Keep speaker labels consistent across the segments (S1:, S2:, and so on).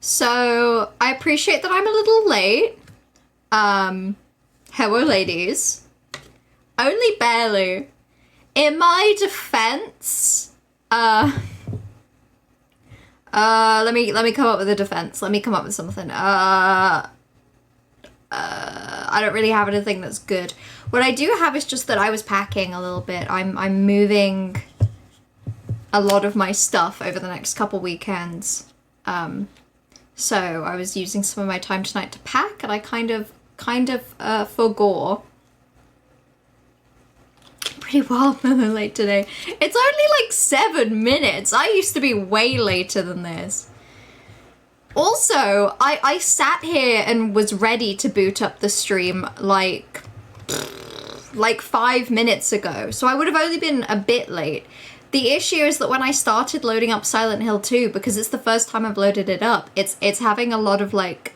S1: So I appreciate that I'm a little late. Hello ladies. Only barely. In my defense, let me come up with a defense. Let me come up with something. I don't really have anything that's good. What I do have is just that I was packing a little bit. I'm moving a lot of my stuff over the next couple weekends. So I was using some of my time tonight to pack, and I kind of forgore. Pretty wild late today. It's only like 7 minutes. I used to be way later than this. Also, I sat here and was ready to boot up the stream like 5 minutes ago, so I would have only been a bit late. The issue is that when I started loading up Silent Hill 2, because it's the first time I've loaded it up, it's having a lot of like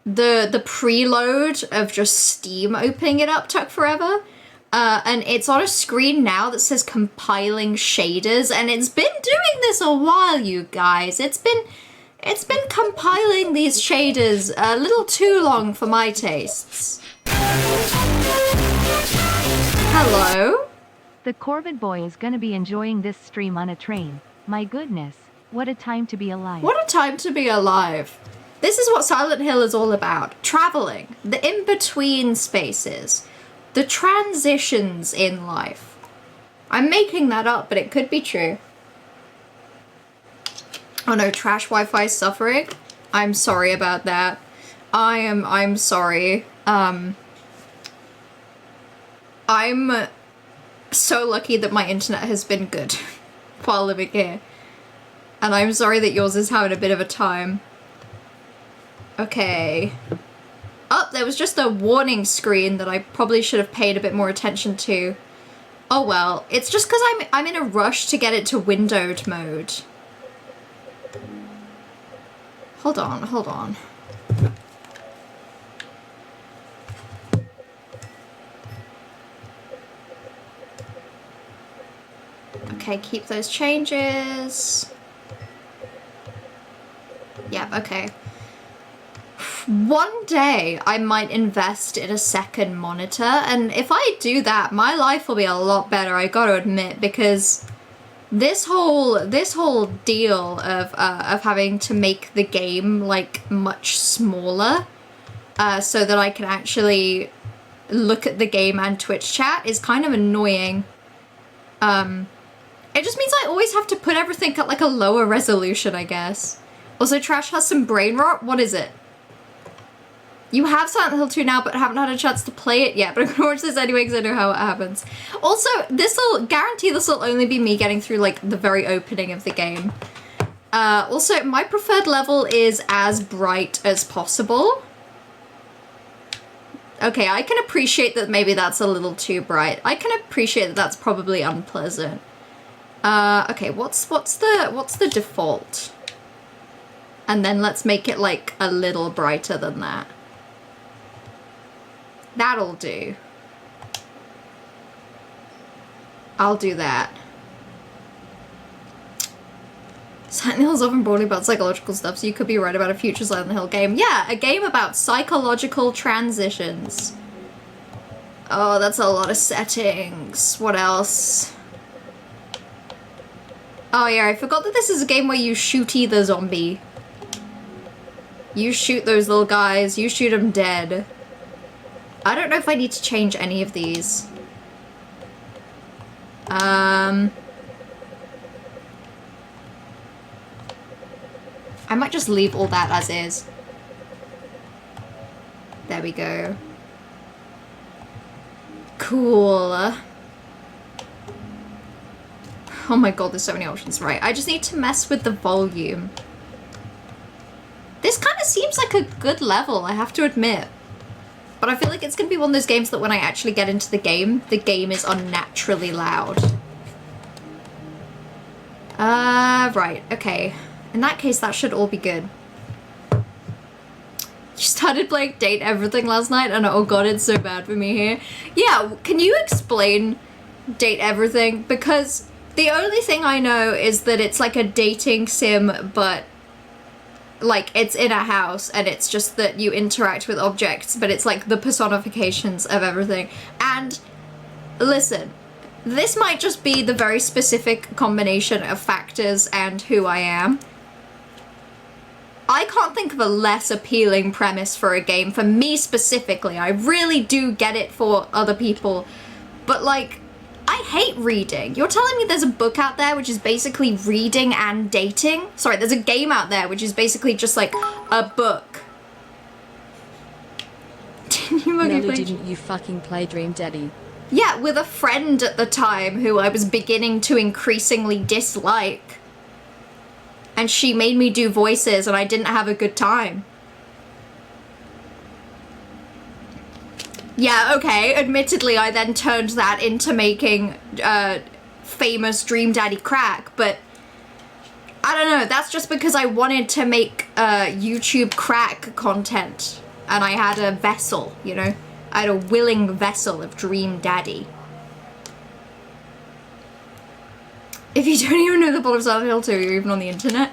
S1: the preload of just Steam opening it up took forever. And it's on a screen now that says compiling shaders, and it's been doing this a while, you guys. It's been compiling these shaders a little too long for my tastes. Hello?
S2: The Corbett boy is gonna be enjoying this stream on a train. My goodness, what a time to be alive.
S1: What a time to be alive. This is what Silent Hill is all about. Traveling, the in-between spaces, the transitions in life. I'm making that up, but it could be true. Oh no, trash Wi-Fi is suffering. I'm sorry about that. I'm sorry. I'm so lucky that my internet has been good while living here. And I'm sorry that yours is having a bit of a time. Okay. Oh, there was just a warning screen that I probably should have paid a bit more attention to. Oh well, it's just because I'm in a rush to get it to windowed mode. Hold on. Okay, keep those changes. Yep, okay. One day I might invest in a second monitor, and if I do that, my life will be a lot better, I gotta admit, because this whole deal of having to make the game like much smaller, so that I can actually look at the game and Twitch chat is kind of annoying. It just means I always have to put everything at like a lower resolution, I guess. Also, Trash has some brain rot. What is it? You have Silent Hill 2 now, but haven't had a chance to play it yet, but I'm gonna watch this anyway because I know how it happens. Also, this'll only be me getting through like the very opening of the game. Also, my preferred level is as bright as possible. Okay, I can appreciate that maybe that's a little too bright. I can appreciate that that's probably unpleasant. Okay, what's the default? And then let's make it like a little brighter than that. That'll do. I'll do that. Silent Hill's often broadly about psychological stuff, so you could be right about a future Silent Hill game. Yeah, a game about psychological transitions. Oh, that's a lot of settings. What else? Oh yeah, I forgot that this is a game where you shoot the zombie. You shoot those little guys, you shoot them dead. I don't know if I need to change any of these. I might just leave all that as is. There we go. Cool. Oh my god, there's so many options. Right, I just need to mess with the volume. This kind of seems like a good level, I have to admit. But I feel like it's going to be one of those games that when I actually get into the game is unnaturally loud. Right, okay. In that case, that should all be good. You started playing Date Everything last night, and oh god, it's so bad for me here. Yeah, can you explain Date Everything? Because the only thing I know is that it's like a dating sim, but like it's in a house and it's just that you interact with objects, but it's like the personifications of everything. And listen, this might just be the very specific combination of factors and who I am. I can't think of a less appealing premise for a game for me specifically. I really do get it for other people, but like, I hate reading. You're telling me there's a book out there which is basically reading and dating? Sorry, there's a game out there which is basically just like a book.
S3: Didn't you fucking play Dream Daddy?
S1: Yeah, with a friend at the time who I was beginning to increasingly dislike. And she made me do voices and I didn't have a good time. Yeah, okay, admittedly I then turned that into making famous Dream Daddy crack, but I don't know, that's just because I wanted to make YouTube crack content and I had a vessel, you know? I had a willing vessel of Dream Daddy. If you don't even know the plot of Silent Hill 2, you're even on the internet.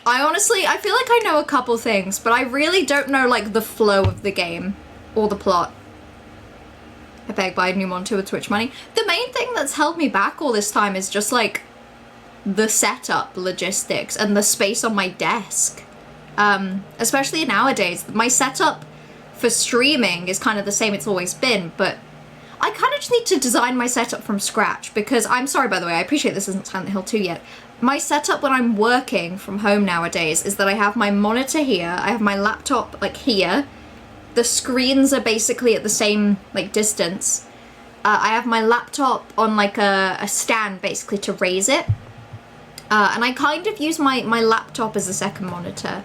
S1: I feel like I know a couple things, but I really don't know like the flow of the game or the plot. I beg buy a new monitor with Twitch money. The main thing that's held me back all this time is just like the setup logistics and the space on my desk. Especially nowadays, my setup for streaming is kind of the same it's always been, but I kind of just need to design my setup from scratch because I'm sorry, by the way, I appreciate this isn't Silent Hill 2 yet. My setup when I'm working from home nowadays is that I have my monitor here, I have my laptop like here, the screens are basically at the same like distance. I have my laptop on like a stand basically to raise it. And I kind of use my laptop as a second monitor.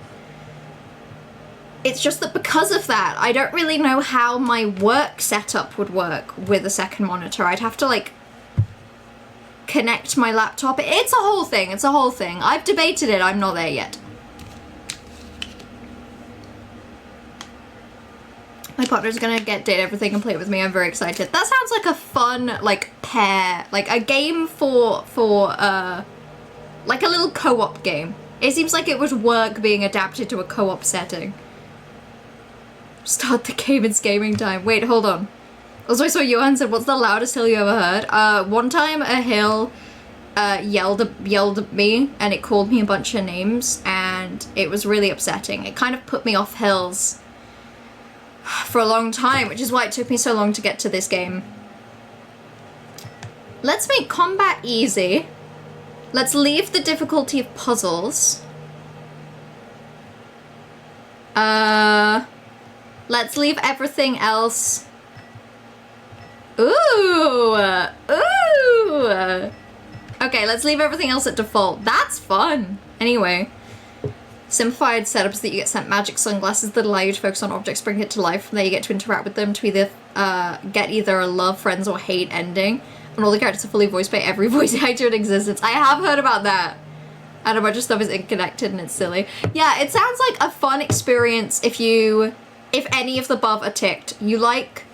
S1: It's just that because of that, I don't really know how my work setup would work with a second monitor. I'd have to like connect my laptop. It's a whole thing, it's a whole thing. I've debated it, I'm not there yet. My partner's gonna get Date Everything and play it with me. I'm very excited. That sounds like a fun, like, pair. Like, a game for like a little co-op game. It seems like it would work being adapted to a co-op setting. Start the game, it's gaming time. Wait, hold on. Also, I saw Johan said, what's the loudest hill you ever heard? One time a hill yelled at me, and it called me a bunch of names, and it was really upsetting. It kind of put me off hills for a long time, which is why it took me so long to get to this game. Let's make combat easy. Let's leave the difficulty of puzzles. Let's leave everything else. Ooh! Ooh! Okay, let's leave everything else at default. That's fun! Anyway. Simplified setups that you get sent magic sunglasses that allow you to focus on objects, bring it to life, and then you get to interact with them to either get either a love, friends, or hate ending. And all the characters are fully voiced by every voice actor in existence. I have heard about that. And a bunch of stuff is interconnected and it's silly. Yeah, it sounds like a fun experience if any of the above are ticked. You like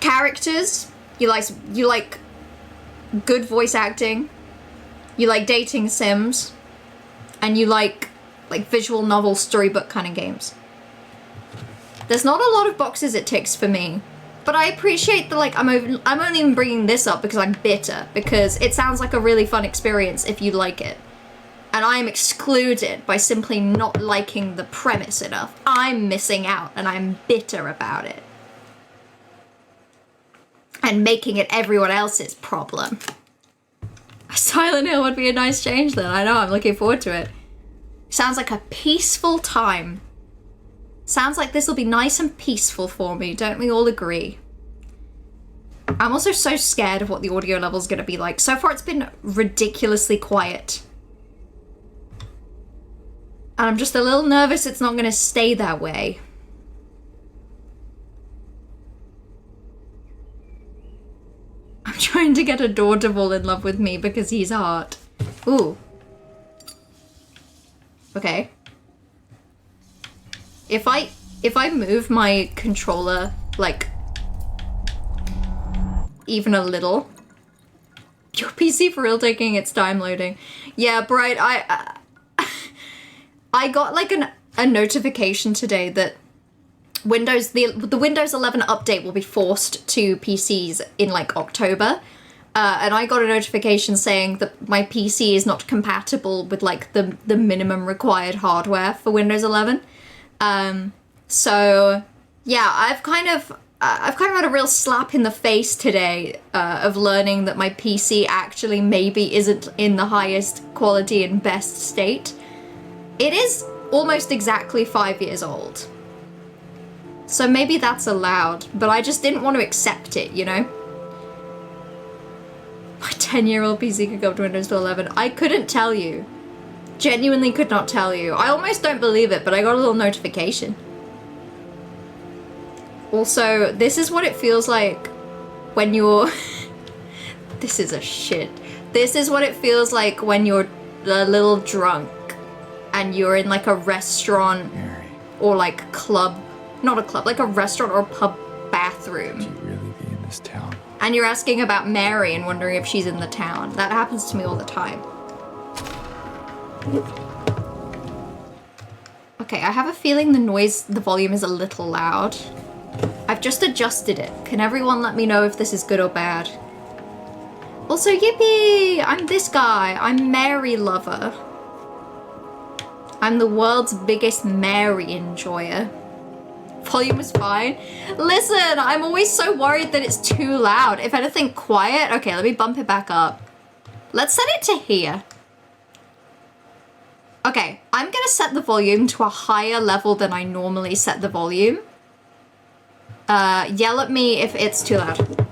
S1: characters, you like good voice acting, you like dating sims, and you like visual novel storybook kind of games. There's not a lot of boxes it ticks for me, but I appreciate that I'm only even bringing this up because I'm bitter, because it sounds like a really fun experience if you like it. And I'm excluded by simply not liking the premise enough. I'm missing out and I'm bitter about it. And making it everyone else's problem. Silent Hill would be a nice change then. I know, I'm looking forward to it. Sounds like a peaceful time. Sounds like this will be nice and peaceful for me, don't we all agree? I'm also so scared of what the audio level is going to be like. So far it's been ridiculously quiet. And I'm just a little nervous it's not going to stay that way. I'm trying to get a door to fall in love with me because he's hot. Ooh. Okay. If I move my controller, like, even a little, your PC for real taking its time loading. Yeah, Bright, I got like a notification today that the Windows 11 update will be forced to PCs in like October. And I got a notification saying that my PC is not compatible with like the minimum required hardware for Windows 11. So yeah, I've kind of had a real slap in the face today of learning that my PC actually maybe isn't in the highest quality and best state. It is almost exactly 5 years old. So maybe that's allowed, but I just didn't want to accept it, you know? My 10-year-old PC could go up to Windows 11. I couldn't tell you. Genuinely could not tell you. I almost don't believe it, but I got a little notification. Also, this is what it feels like when you're... This is a shit. This is what it feels like when you're a little drunk and you're in like a restaurant or like club, not a club, like a restaurant or a pub bathroom.
S4: Could you really be in this town?
S1: And you're asking about Mary and wondering if she's in the town. That happens to me all the time. Okay, I have a feeling the volume is a little loud. I've just adjusted it. Can everyone let me know if this is good or bad? Also, yippee! I'm this guy. I'm Mary lover. I'm the world's biggest Mary enjoyer. Volume is fine. Listen, I'm always so worried that it's too loud. If anything, quiet. Okay, let me bump it back up. Let's set it to here. Okay, I'm gonna set the volume to a higher level than I normally set the volume. Yell at me if it's too loud.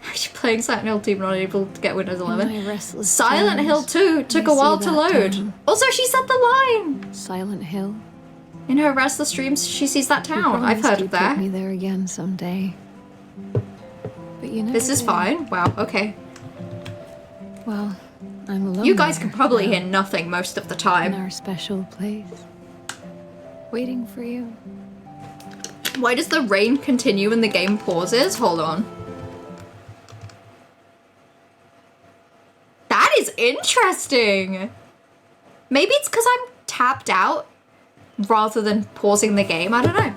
S1: Actually playing Silent Hill 2 but not able to get Windows 11. Silent Hill 2 took a while to load. Also, she said the line!
S5: Silent Hill.
S1: In her restless dreams, she sees that town. I've heard of that.
S5: Put me there again someday. But you know,
S1: this is fine. Wow, okay.
S5: Well, I'm alone.
S1: You guys can probably
S5: now,
S1: hear nothing most of the
S5: in
S1: time.
S5: our special place, waiting for you.
S1: Why does the rain continue when the game pauses? Hold on. That is interesting. Maybe it's because I'm tapped out rather than pausing the game. I don't know.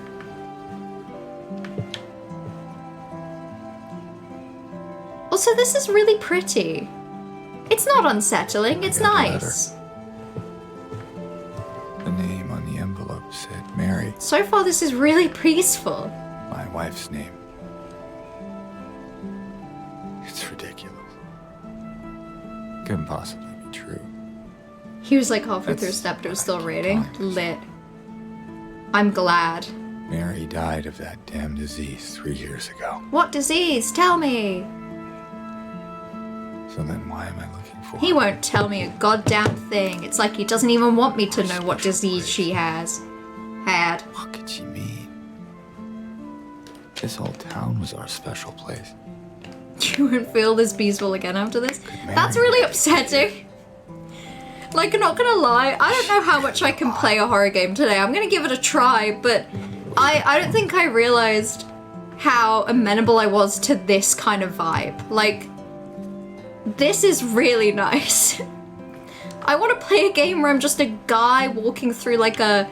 S1: Also, this is really pretty. It's not unsettling. It's nice.
S4: The name on the envelope said Mary.
S1: So far, this is really peaceful.
S4: My wife's name. It's ridiculous. Couldn't possibly be true.
S1: He was like halfway through a
S4: That's
S1: step, but it was
S4: what
S1: still
S4: I keep
S1: reading.
S4: telling myself.
S1: Lit. I'm glad.
S4: Mary died of that damn disease 3 years ago.
S1: What disease? Tell me.
S4: So then why am I looking for
S1: He
S4: her?
S1: won't tell me a goddamn thing. It's like he doesn't even want me to know what disease she has. Had.
S4: What could she mean? This whole town was our special place.
S1: You won't feel this peaceful again after this?
S4: Mary
S1: That's really
S4: be
S1: upsetting. Like, I'm not gonna lie, I don't know how much I can play a horror game today. I'm gonna give it a try, but I don't think I realized how amenable I was to this kind of vibe. Like, this is really nice. I want to play a game where I'm just a guy walking through like a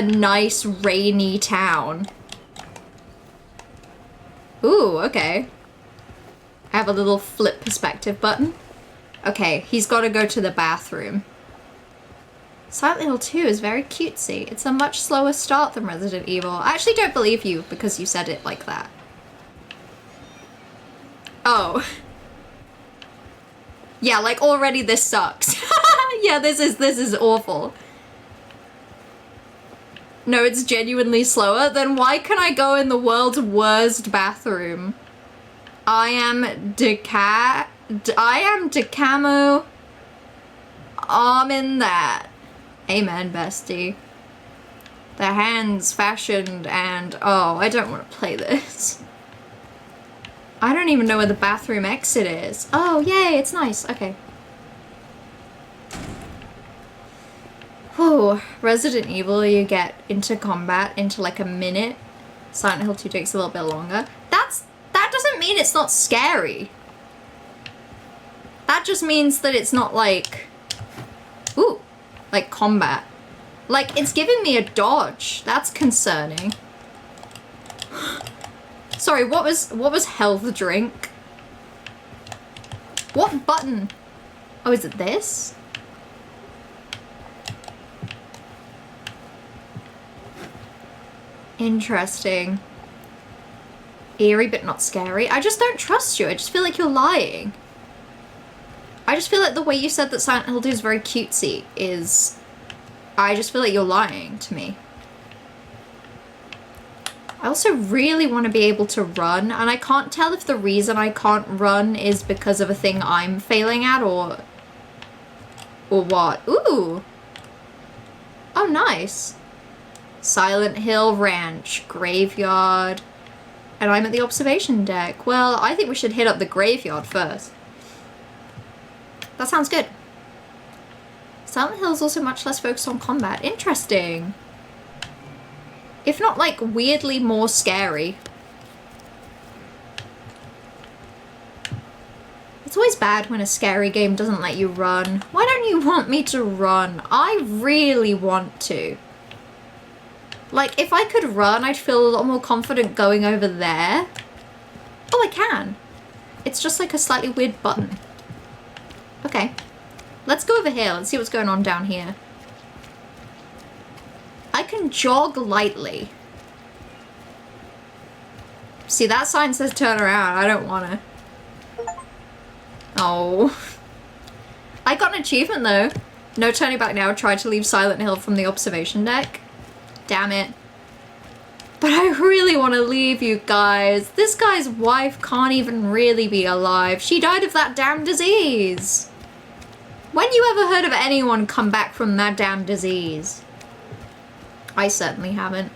S1: nice rainy town. Ooh, okay. I have a little flip perspective button. Okay, he's got to go to the bathroom. Silent Hill 2 is very cutesy. It's a much slower start than Resident Evil. I actually don't believe you because you said it like that. Oh. Yeah, like already this sucks. Yeah, this is awful. No, it's genuinely slower. Then why can I go in the world's worst bathroom? I am Decamu. I'm in that. Amen, bestie. The hands fashioned and... Oh, I don't want to play this. I don't even know where the bathroom exit is. Oh, yay, it's nice. Okay. Whew. Resident Evil, you get into combat into like a minute. Silent Hill 2 takes a little bit longer. That doesn't mean it's not scary. That just means that it's not like... Ooh. like, combat. Like, it's giving me a dodge. That's concerning. Sorry, what was health drink? What button? Oh, is it this? Interesting. Eerie but not scary. I just don't trust you. I just feel like you're lying. I just feel like the way you said that Silent Hill 2 is very cutesy is... I just feel like you're lying to me. I also really want to be able to run, and I can't tell if the reason I can't run is because of a thing I'm failing at or what. Ooh! Oh, nice. Silent Hill Ranch, graveyard, and I'm at the observation deck. Well, I think we should hit up the graveyard first. That sounds good. Silent Hill is also much less focused on combat. Interesting. If not, like, weirdly more scary. It's always bad when a scary game doesn't let you run. Why don't you want me to run? I really want to. Like, if I could run, I'd feel a lot more confident going over there. Oh, I can. It's just like a slightly weird button. Okay. Let's go over here. Let's see what's going on down here. I can jog lightly. See, that sign says turn around. I don't want to. Oh. I got an achievement, though. No turning back now. Tried to leave Silent Hill from the observation deck. Damn it. But I really want to leave, you guys. This guy's wife can't even really be alive. She died of that damn disease. When you ever heard of anyone come back from that damn disease? I certainly haven't.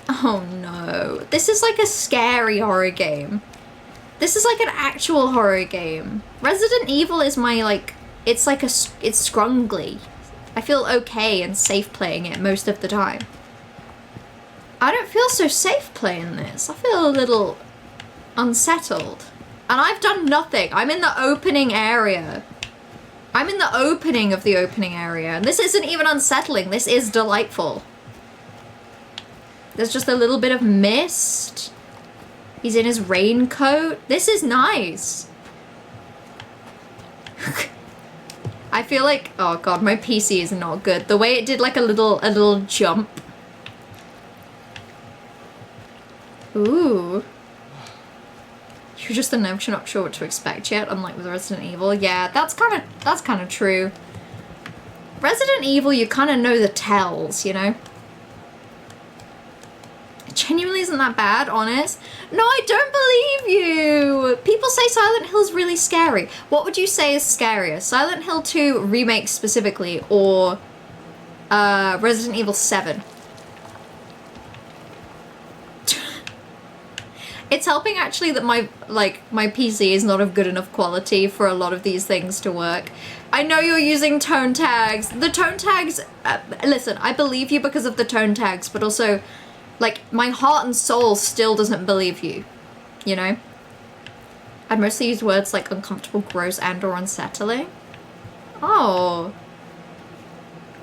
S1: Oh no. This is like a scary horror game. This is like an actual horror game. Resident Evil is my, like, it's like it's scrungly. I feel okay and safe playing it most of the time. I don't feel so safe playing this. I feel a little unsettled. And I've done nothing. I'm in the opening area. I'm in the opening of the opening area. And this isn't even unsettling. This is delightful. There's just a little bit of mist. He's in his raincoat. This is nice. I feel like, oh god, my PC is not good. The way it did like a little jump. Ooh. You're just not sure what to expect yet, unlike with Resident Evil. Yeah, that's kind of true. Resident Evil, you kind of know the tells, you know? It genuinely isn't that bad, honest. No, I don't believe you! People say Silent Hill's really scary. What would you say is scarier? Silent Hill 2 Remake specifically, or Resident Evil 7? It's helping actually that my PC is not of good enough quality for a lot of these things to work. I know you're using tone tags. The tone tags, listen, I believe you because of the tone tags, but also, like, my heart and soul still doesn't believe you, you know? I'd mostly use words like uncomfortable, gross, and or unsettling. Oh.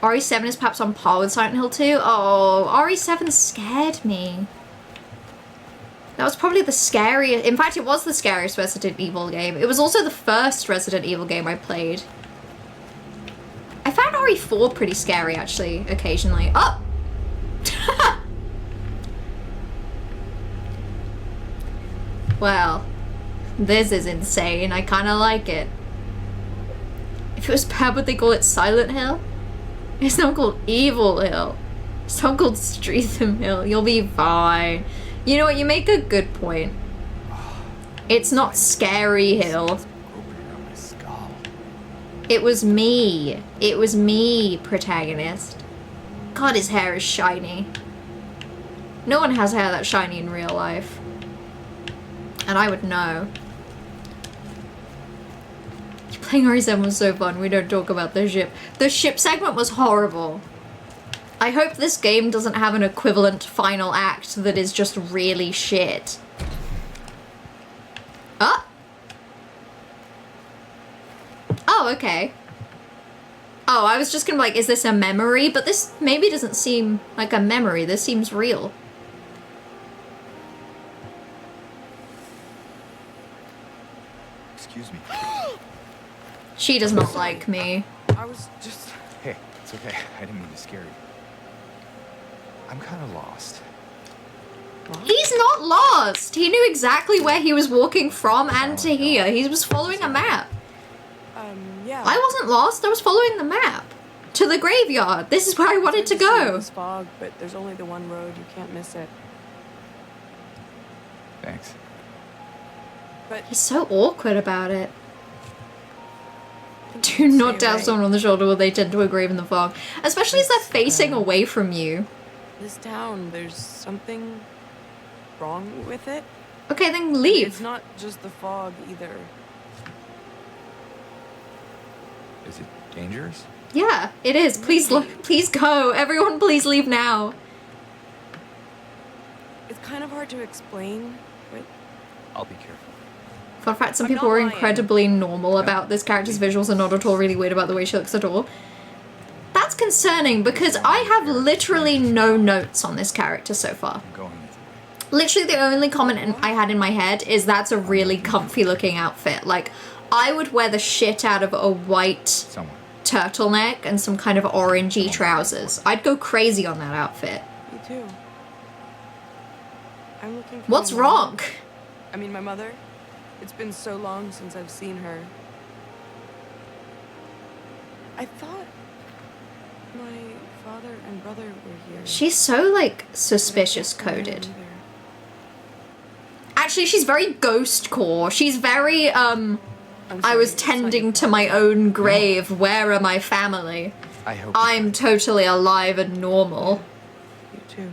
S1: RE7 is perhaps on par with Silent Hill 2? Oh, RE7 scared me. That was probably the scariest, in fact it was the scariest Resident Evil game. It was also the first Resident Evil game I played. I found RE4 pretty scary actually, occasionally. Oh! Well, this is insane. I kind of like it. If it was bad, would they call it Silent Hill? It's not called Evil Hill. It's not called Streatham Hill. You'll be fine. You know what? You make a good point. It's not Scary Hill. It was me. It was me, protagonist. God, his hair is shiny. No one has hair that's shiny in real life. And I would know. Playing RE7 was so fun. We don't talk about the ship. The ship segment was horrible. I hope this game doesn't have an equivalent final act that is just really shit. Oh! Oh, okay. Oh, I was just gonna be like, is this a memory? But this maybe doesn't seem like a memory. This seems real.
S4: Excuse me.
S1: She does not like me.
S6: I was just...
S4: Hey, it's okay. I didn't mean to scare you. I'm kind of lost.
S1: He's not lost. He knew exactly where he was walking from and to here. He was following a map.
S6: Yeah.
S1: I wasn't lost. I was following the map to the graveyard. This is where I wanted to go.
S6: It's fog, but there's only the one road. You can't miss it.
S4: Thanks.
S6: But
S1: He's so awkward about it. Do not
S6: Say
S1: tap
S6: right.
S1: someone on the shoulder when they tend to agree in the fog. Especially as they're facing away from you.
S6: this town, there's something wrong with it.
S1: Okay, then leave.
S6: It's not just the fog either.
S4: Is it dangerous?
S1: Yeah, it is. Please look. Please go. Everyone, please leave now.
S6: It's kind of hard to explain, but
S4: I'll be careful.
S1: Fun fact, some
S6: I'm
S1: people
S6: not
S1: are
S6: lying.
S1: incredibly normal about this character's visuals and not at all really weird about the way she looks at all. That's concerning because I have literally no notes on this character so far.
S4: I'm going with you.
S1: Literally the only comment I had in my head is that's a really comfy looking outfit. Like, I would wear the shit out of a white
S4: Someone.
S1: turtleneck and some kind of orangey trousers. I'd go crazy on that outfit.
S6: me too. I'm looking for
S1: What's
S6: my mom.
S1: wrong?
S6: I mean, my mother. It's been so long since I've seen her. I thought my father and brother were here.
S1: She's so, like,
S6: but I
S1: suspicious
S6: can't find them
S1: coded.
S6: either.
S1: Actually, she's very ghost core. She's very,
S6: I'm
S1: I
S6: sorry,
S1: was
S6: it's not your
S1: tending to
S6: fault.
S1: my own grave. Where are my family?
S4: I hope.
S1: I'm totally alive and normal.
S6: You too.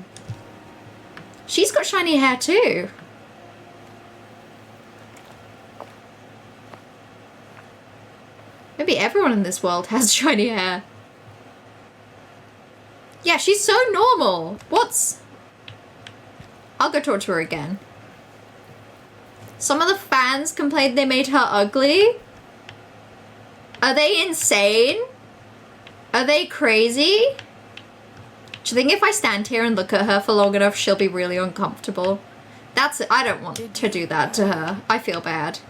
S1: She's got shiny hair too. Maybe everyone in this world has shiny hair. Yeah, she's so normal. What's... I'll go talk to her again. Some of the fans complained they made her ugly. Are they insane? Are they crazy? Do you think if I stand here and look at her for long enough, she'll be really uncomfortable? That's it. I don't want to do that to her. I feel bad.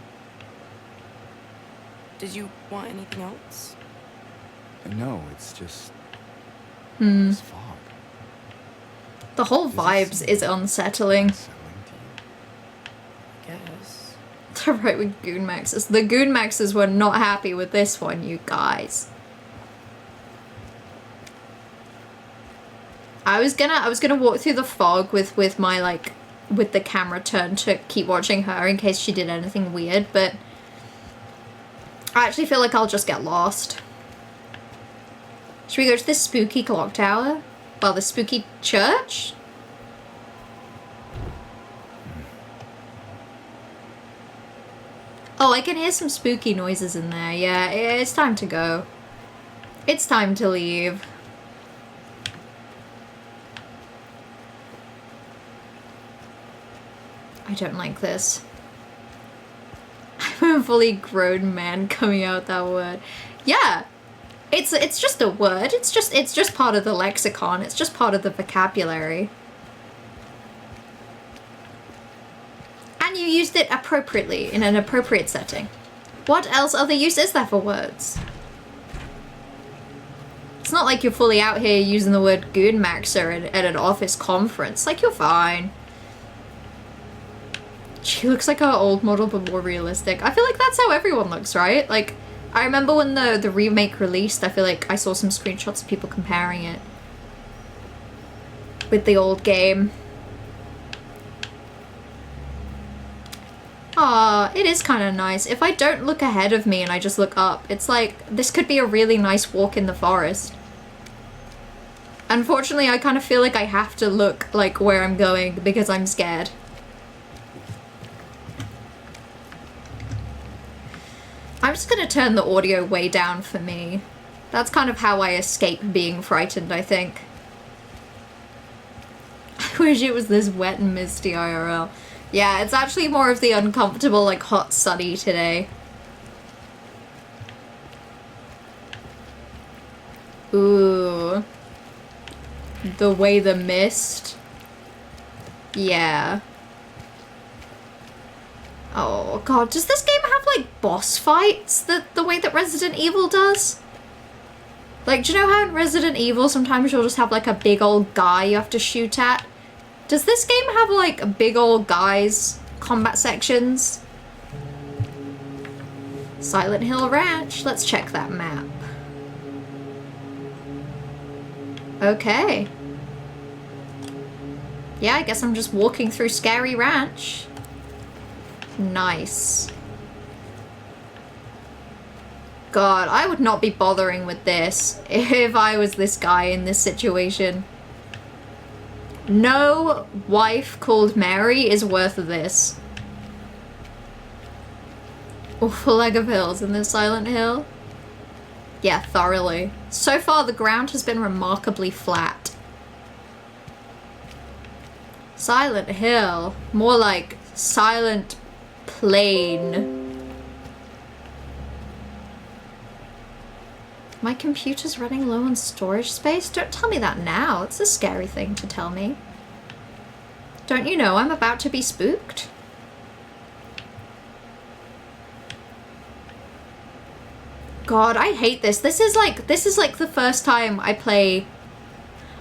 S6: Did you want anything else?
S4: No, it's just.
S1: Hmm.
S4: This fog.
S1: The whole vibes is unsettling.
S4: Unsettling to you.
S6: Guess.
S1: The right with Goon Maxes. The Goon Maxes were not happy with this one, you guys. I was gonna walk through the fog with my like with the camera turned to keep watching her in case she did anything weird, but I actually feel like I'll just get lost. Should we go to this spooky clock tower? Well, the spooky church? Oh, I can hear some spooky noises in there. Yeah, it's time to go. It's time to leave. I don't like this. I'm a fully grown man coming out that word. Yeah. It's just a word. It's just part of the lexicon. It's just part of the vocabulary. And you used it appropriately in an appropriate setting. What else other use is there for words? It's not like you're fully out here using the word Goon Maxer at an office conference. Like, you're fine. She looks like her old model, but more realistic. I feel like that's how everyone looks, right? Like, I remember when the remake released, I feel like I saw some screenshots of people comparing it with the old game. Aw, it is kind of nice. If I don't look ahead of me and I just look up, it's like, this could be a really nice walk in the forest. Unfortunately, I kind of feel like I have to look like where I'm going because I'm scared. I'm just gonna turn the audio way down for me. That's kind of how I escape being frightened, I think. I wish it was this wet and misty IRL. Yeah, it's actually more of the uncomfortable, like, hot sunny today. Ooh. The way the mist. Yeah. Oh god, does this game have like boss fights the way that Resident Evil does? Like, do you know how in Resident Evil sometimes you'll just have like a big old guy you have to shoot at? Does this game have like big old guys combat sections? Silent Hill Ranch. Let's check that map. Okay. Yeah, I guess I'm just walking through Scary Ranch. Nice. God, I would not be bothering with this if I was this guy in this situation. No wife called Mary is worth this. Awful leg of hills in this Silent Hill. Yeah, thoroughly. So far, the ground has been remarkably flat. Silent Hill. More like Silent Plain. My computer's running low on storage space? Don't tell me that now. It's a scary thing to tell me. Don't you know I'm about to be spooked? God, I hate this. This is like the first time I play...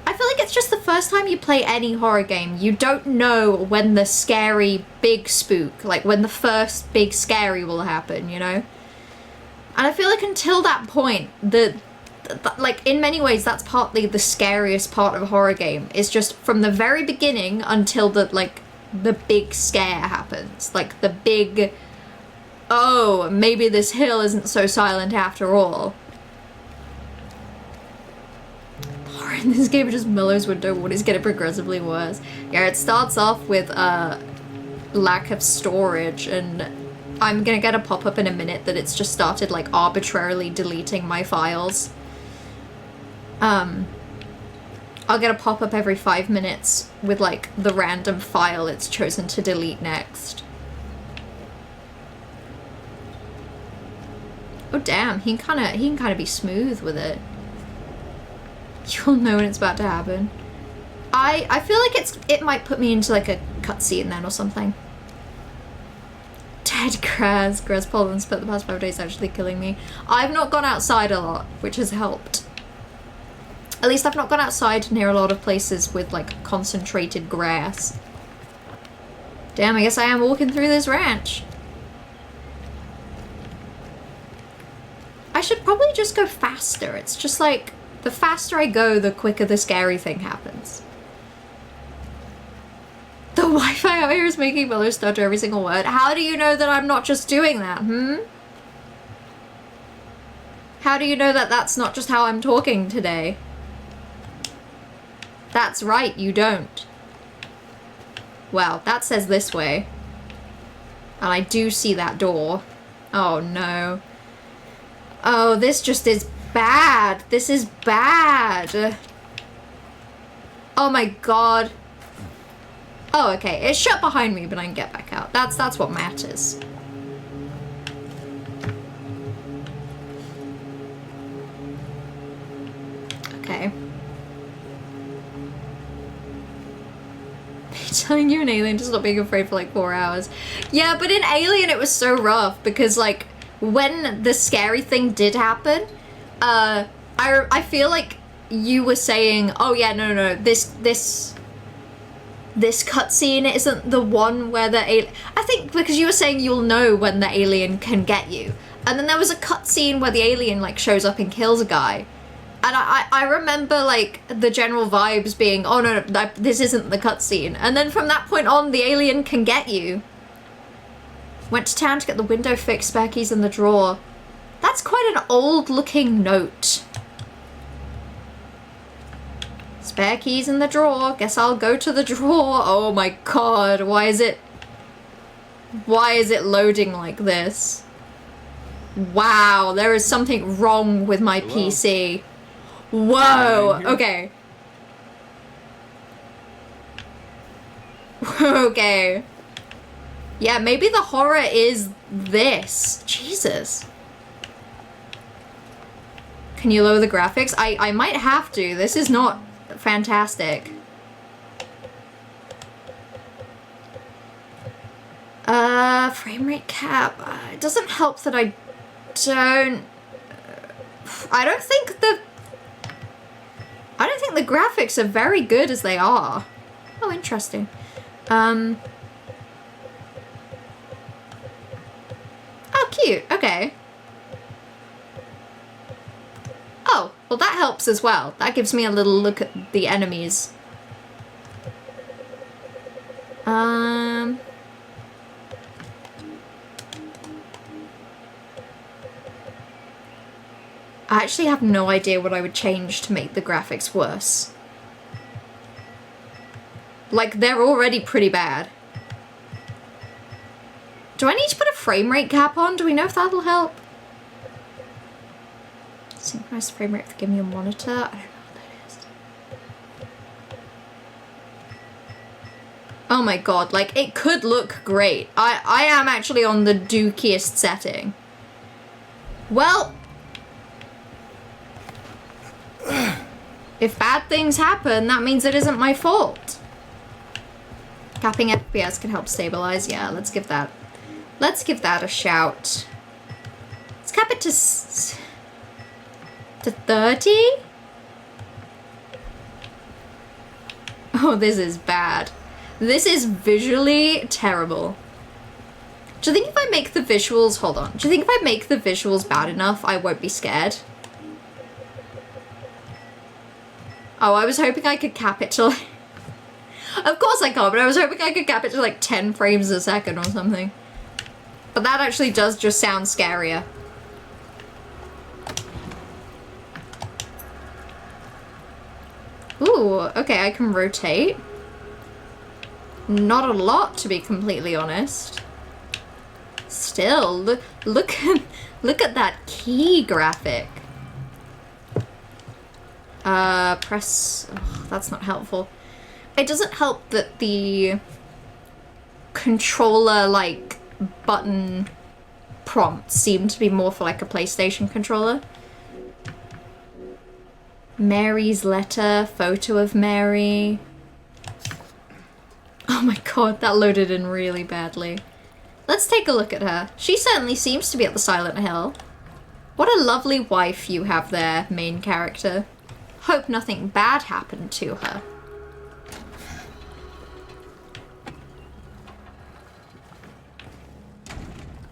S1: I feel like it's just the first time you play any horror game. You don't know when the scary big spook, like when the first big scary will happen, you know? And I feel like until that point, like in many ways, that's partly the scariest part of a horror game. Is just from the very beginning until the big scare happens. Like the big, oh, maybe this hill isn't so silent after all. Horror in this game just mellows with what is getting progressively worse. Yeah, it starts off with lack of storage, and I'm gonna get a pop-up in a minute that it's just started like arbitrarily deleting my files. I'll get a pop-up every 5 minutes with like the random file it's chosen to delete next. Oh damn, he can kinda be smooth with it. You'll know when it's about to happen. I feel like it might put me into like a cutscene then or something. Dead grass. Grass pollen spent the past 5 days actually killing me. I've not gone outside a lot, which has helped. At least I've not gone outside near a lot of places with like concentrated grass. Damn, I guess I am walking through this ranch. I should probably just go faster. It's just like, the faster I go, the quicker the scary thing happens. The Wi-Fi out here is making Miller stutter every single word. How do you know that I'm not just doing that, How do you know that that's not just how I'm talking today? That's right, you don't. Well, that says this way. And I do see that door. Oh no. Oh, this just is bad. This is bad. Oh my god. Oh, okay. It's shut behind me, but I can get back out. That's what matters. Okay. Telling you an Alien to stop being afraid for like 4 hours. Yeah, but in Alien it was so rough because like when the scary thing did happen, I feel like you were saying, oh yeah, no, this cutscene isn't the one where the alien... I think because you were saying you'll know when the alien can get you. And then there was a cutscene where the alien like shows up and kills a guy. And I remember like the general vibes being, oh no, this isn't the cutscene. And then from that point on, the alien can get you. Went to town to get the window fixed, spare keys in the drawer. That's quite an old looking note. Spare keys in the drawer. Guess I'll go to the drawer. Oh my god, why is it loading like this? Wow, there is something wrong with my PC. Whoa, okay. Okay. Yeah, maybe the horror is this. Jesus. Can you lower the graphics? I might have to. This is not fantastic. Frame rate cap. It doesn't help that I don't think the graphics are very good as they are. Oh, interesting. Oh, cute. Okay. Oh, well that helps as well. That gives me a little look at the enemies. I actually have no idea what I would change to make the graphics worse. Like, they're already pretty bad. Do I need to put a frame rate cap on? Do we know if that'll help? Synchronized frame rate for giving you a monitor? I don't know what that is. Oh my god, like, it could look great. I am actually on the dookiest setting. Well... if bad things happen, that means it isn't my fault. Capping FPS can help stabilize. Yeah, let's give that a shout. Let's cap it to 30? Oh, this is bad. This is visually terrible. Do you think if I make the visuals, hold on. Do you think if I make the visuals bad enough, I won't be scared? Oh, I was hoping I could cap it to like... Of course I can't, but I was hoping I could cap it to like 10 frames a second or something. But that actually does just sound scarier. Ooh, okay, I can rotate. Not a lot, to be completely honest. Still, look at that key graphic. Press... oh, that's not helpful. It doesn't help that the controller, like, button prompts seem to be more for, like, a PlayStation controller. Mary's letter, photo of Mary. Oh my god, that loaded in really badly. Let's take a look at her. She certainly seems to be at the Silent Hill. What a lovely wife you have there, main character. Hope nothing bad happened to her.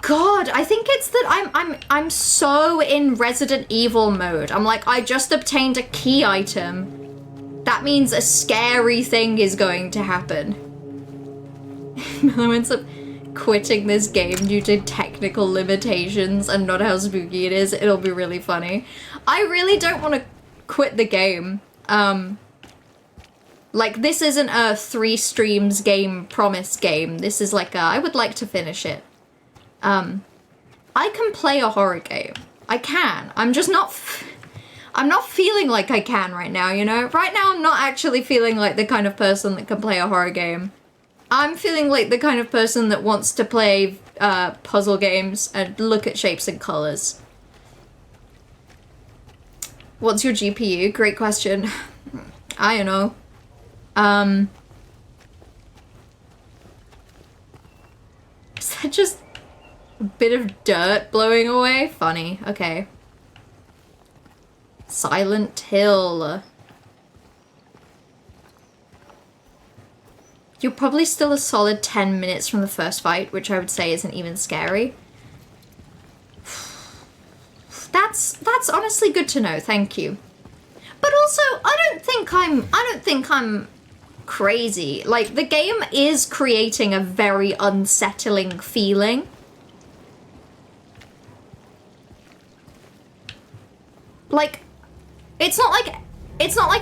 S1: God, I think it's that I'm so in Resident Evil mode. I'm like, I just obtained a key item. That means a scary thing is going to happen. Milo ends up quitting this game due to technical limitations and not how spooky it is. It'll be really funny. I really don't want to quit the game. Like, this isn't a 3 streams game promise game. This is like a, I would like to finish it. I can play a horror game. I can. I'm just not I'm not feeling like I can right now, you know? Right now I'm not actually feeling like the kind of person that can play a horror game. I'm feeling like the kind of person that wants to play puzzle games and look at shapes and colors. What's your GPU? Great question. I don't know. Is that just a bit of dirt blowing away? Funny. Okay. Silent Hill. You're probably still a solid 10 minutes from the first fight, which I would say isn't even scary. That's honestly good to know, thank you. But also, I don't think I'm crazy. Like, the game is creating a very unsettling feeling. Like, it's not like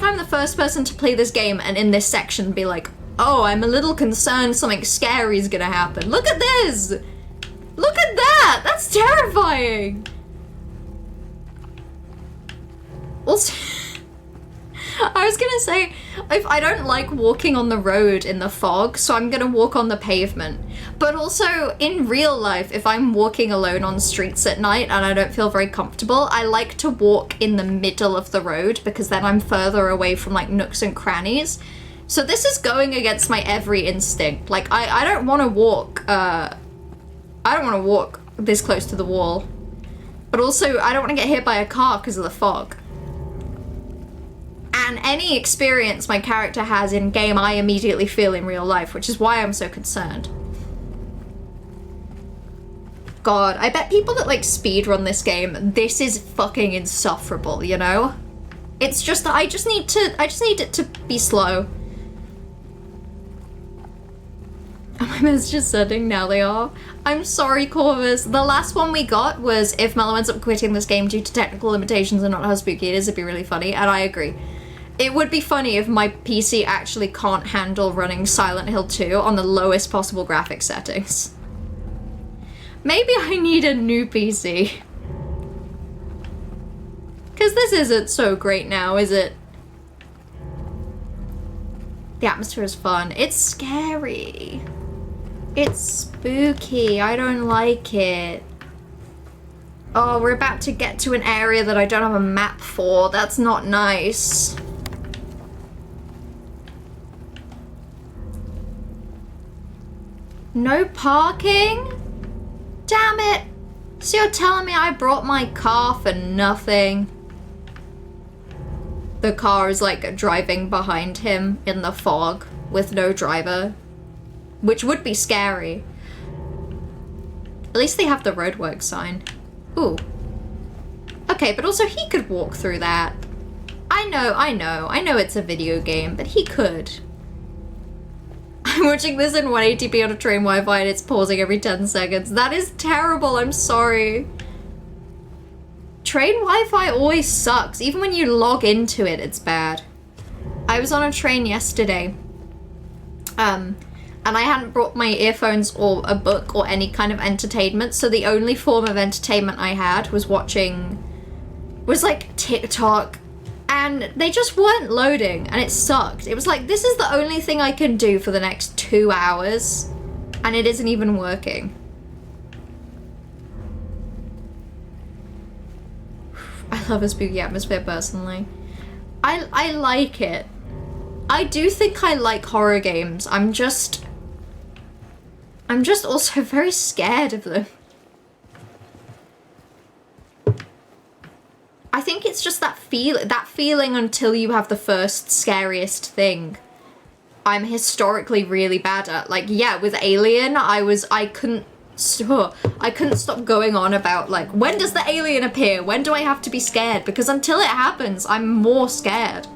S1: I'm the first person to play this game and in this section be like, oh, I'm a little concerned something scary is gonna happen. Look at this! Look at that! That's terrifying! Also, I was gonna say, if I don't like walking on the road in the fog, so I'm gonna walk on the pavement. But also, in real life, if I'm walking alone on streets at night and I don't feel very comfortable, I like to walk in the middle of the road because then I'm further away from like nooks and crannies. So this is going against my every instinct. Like, I don't want to walk, I don't want to walk this close to the wall. But also, I don't want to get hit by a car because of the fog. And any experience my character has in game, I immediately feel in real life, which is why I'm so concerned. God, I bet people that like speedrun this game, this is fucking insufferable, you know? It's just that I just need it to be slow. Are my messages sending? Now they are. I'm sorry, Corvus. The last one we got was if Mello ends up quitting this game due to technical limitations and not how spooky it is, it'd be really funny, and I agree. It would be funny if my PC actually can't handle running Silent Hill 2 on the lowest possible graphics settings. Maybe I need a new PC. Because this isn't so great now, is it? The atmosphere is fun. It's scary. It's spooky. I don't like it. Oh, we're about to get to an area that I don't have a map for. That's not nice. No parking? Damn it. So you're telling me I brought my car for nothing? The car is like driving behind him in the fog with no driver. Which would be scary. At least they have the roadwork sign. Ooh. Okay, but also he could walk through that. I know it's a video game, but he could. I'm watching this in 180p on a train Wi-Fi and it's pausing every 10 seconds. That is terrible, I'm sorry. Train Wi-Fi always sucks. Even when you log into it, it's bad. I was on a train yesterday. And I hadn't brought my earphones or a book or any kind of entertainment, so the only form of entertainment I had was like TikTok, and they just weren't loading, and it sucked. It was like, this is the only thing I can do for the next 2 hours, and it isn't even working. I love a spooky atmosphere personally. I like it. I do think I like horror games. I'm just also very scared of them. I think it's just that feeling until you have the first scariest thing. I'm historically really bad at. Like, yeah, with Alien, I couldn't stop going on about like, when does the alien appear? When do I have to be scared? Because until it happens, I'm more scared.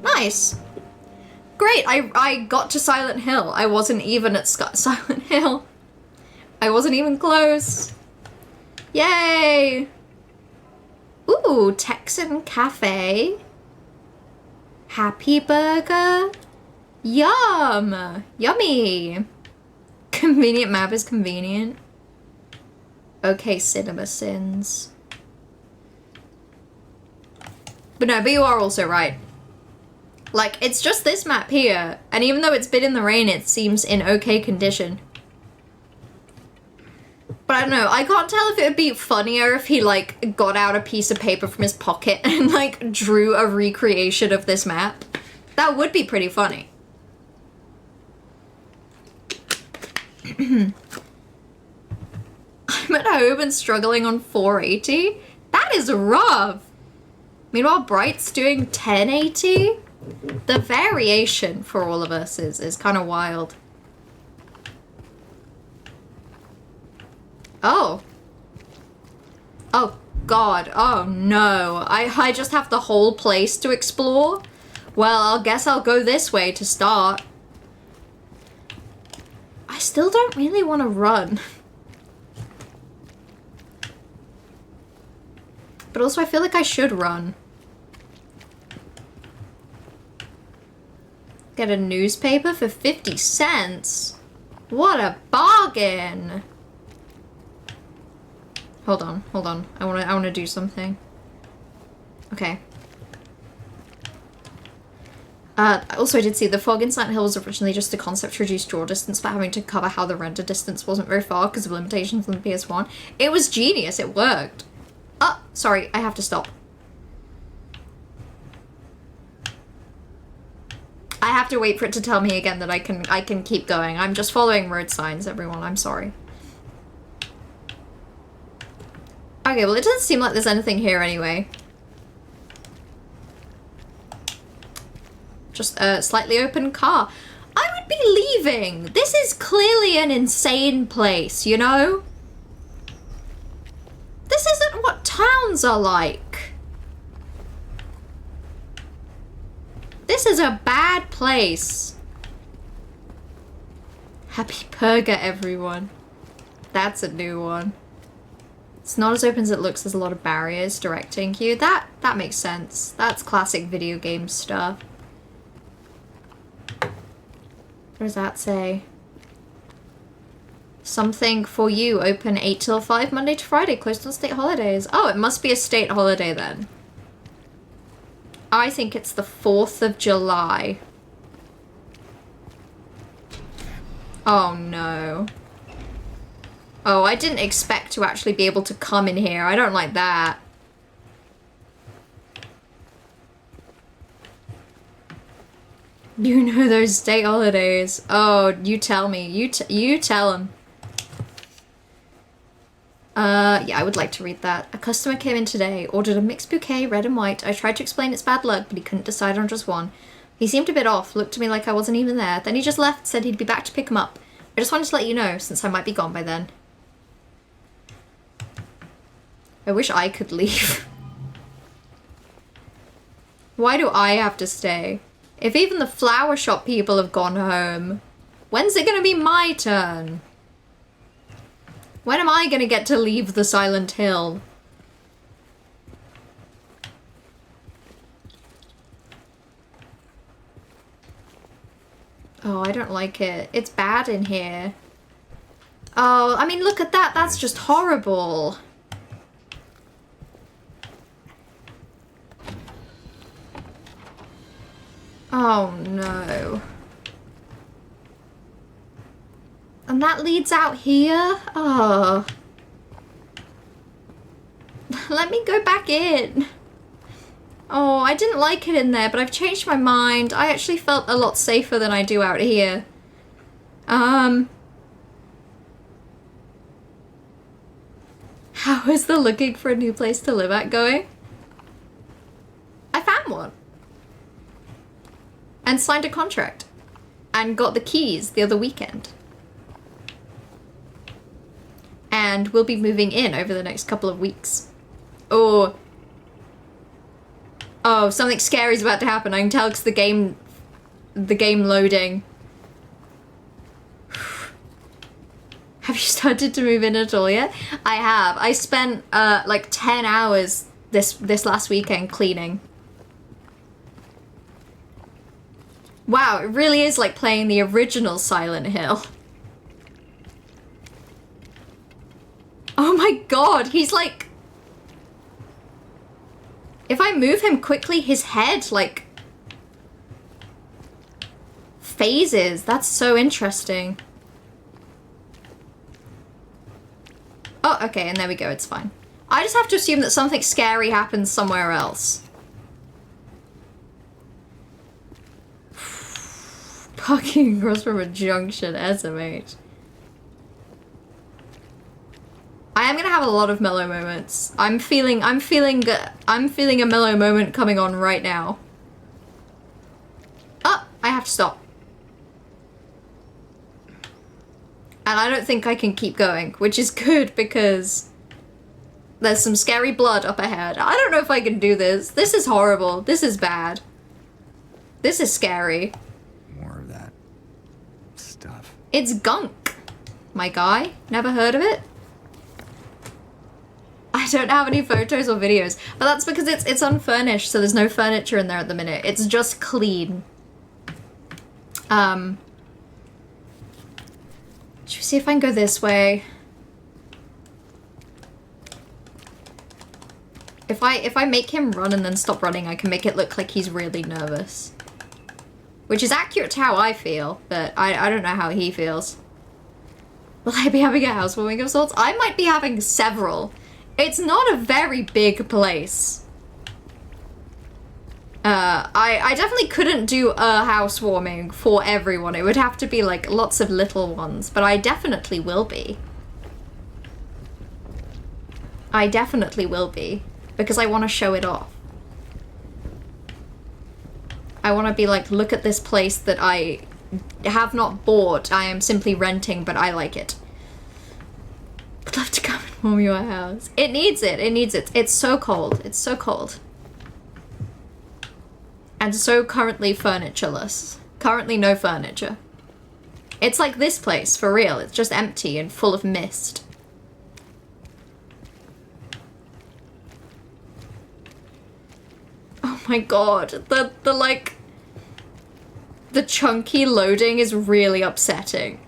S1: Nice. Great, I got to Silent Hill. I wasn't even at Silent Hill. I wasn't even close. Yay! Ooh, Texan Cafe. Happy Burger. Yum! Yummy! Convenient map is convenient. Okay, Cinema Sins. But you are also right. Like, it's just this map here, and even though it's been in the rain, it seems in okay condition. But I don't know, I can't tell if it would be funnier if he, like, got out a piece of paper from his pocket and, like, drew a recreation of this map. That would be pretty funny. I'm at home and struggling on 480? That is rough! Meanwhile, Bright's doing 1080? The variation for all of us is kind of wild. Oh. Oh god, oh no. I just have the whole place to explore? Well, I guess I'll go this way to start. I still don't really want to run. But also I feel like I should run. Get a newspaper for 50 cents? What a bargain! Hold on, hold on. I wanna do something. Okay. Also, I did see the fog in Silent Hill was originally just a concept to reduce draw distance, but having to cover how the render distance wasn't very far because of limitations on the PS1. It was genius, it worked. Oh, sorry, I have to stop. I have to wait for it to tell me again that I can keep going. I'm just following road signs, everyone, I'm sorry. Okay, well it doesn't seem like there's anything here anyway. Just a slightly open car. I would be leaving. This is clearly an insane place, you know? This isn't what towns are like. This is a bad place. Happy Purga, everyone. That's a new one. It's not as open as it looks. There's a lot of barriers directing you. That makes sense. That's classic video game stuff. What does that say? Something for you. Open 8 till 5, Monday to Friday. Closed on state holidays. Oh, it must be a state holiday then. I think it's the 4th of July. Oh no. Oh, I didn't expect to actually be able to come in here. I don't like that. You know those state holidays. Oh, you tell me. You tell him. Yeah, I would like to read that. A customer came in today, ordered a mixed bouquet, red and white. I tried to explain it's bad luck, but he couldn't decide on just one. He seemed a bit off, looked at me like I wasn't even there. Then he just left, said he'd be back to pick him up. I just wanted to let you know, since I might be gone by then. I wish I could leave. Why do I have to stay? If even the flower shop people have gone home, when's it gonna be my turn? When am I gonna get to leave the Silent Hill? Oh, I don't like it. It's bad in here. Oh, I mean, look at that. That's just horrible. Oh no. And that leads out here? Oh. Let me go back in. Oh, I didn't like it in there, but I've changed my mind. I actually felt a lot safer than I do out here. How is the looking for a new place to live at going? I found one. And signed a contract. And got the keys the other weekend. And we'll be moving in over the next couple of weeks. Oh, something scary is about to happen. I can tell because the game loading. Have you started to move in at all yet? I have. I spent like 10 hours this last weekend cleaning. Wow, it really is like playing the original Silent Hill. Oh my god, he's like... If I move him quickly, his head, like... phases. That's so interesting. Oh, okay, and there we go, it's fine. I just have to assume that something scary happens somewhere else. Parking across from a junction, SMH. I am gonna have a lot of mellow moments. I'm feeling a mellow moment coming on right now. Oh, I have to stop. And I don't think I can keep going, which is good because there's some scary blood up ahead. I don't know if I can do this. This is horrible. This is bad. This is scary.
S4: More of that stuff.
S1: It's gunk, my guy. Never heard of it? I don't have any photos or videos, but that's because it's unfurnished, so there's no furniture in there at the minute. It's just clean. Should we see if I can go this way? If I make him run and then stop running, I can make it look like he's really nervous. Which is accurate to how I feel, but I don't know how he feels. Will I be having a housewarming of sorts? I might be having several. It's not a very big place. I definitely couldn't do a housewarming for everyone. It would have to be like lots of little ones, but I definitely will be. I definitely will be, because I want to show it off. I want to be like, look at this place that I have not bought. I am simply renting, but I like it. I'd love to come and warm your house. It needs it. It needs it. It's so cold. It's so cold. And so currently furnitureless. Currently no furniture. It's like this place, for real. It's just empty and full of mist. Oh my god. The chunky loading is really upsetting.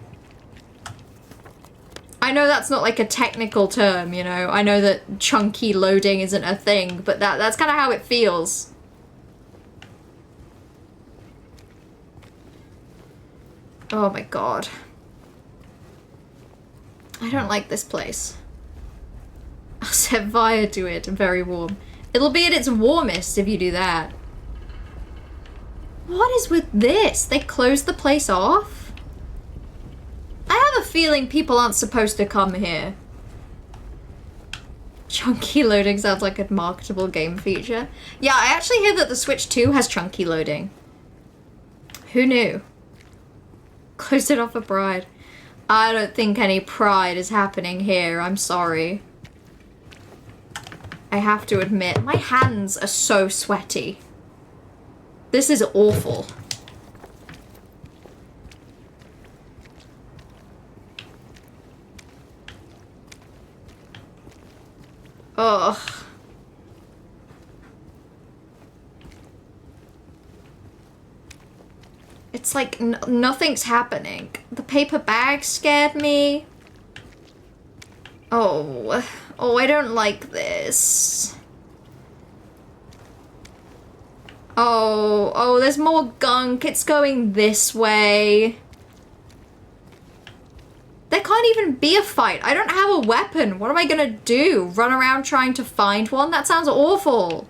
S1: I know that's not like a technical term, you know? I know that chunky loading isn't a thing, but that's kind of how it feels. Oh my god. I don't like this place. I'll set fire to it, very warm. It'll be at its warmest if you do that. What is with this? They closed the place off? I have a feeling people aren't supposed to come here. Chunky loading sounds like a marketable game feature. Yeah, I actually hear that the Switch 2 has chunky loading. Who knew? Closed it off for pride. I don't think any pride is happening here. I'm sorry. I have to admit, my hands are so sweaty. This is awful. Ugh. It's like nothing's happening. The paper bag scared me. Oh, I don't like this. Oh, there's more gunk. It's going this way. There can't even be a fight. I don't have a weapon. What am I gonna do? Run around trying to find one? That sounds awful.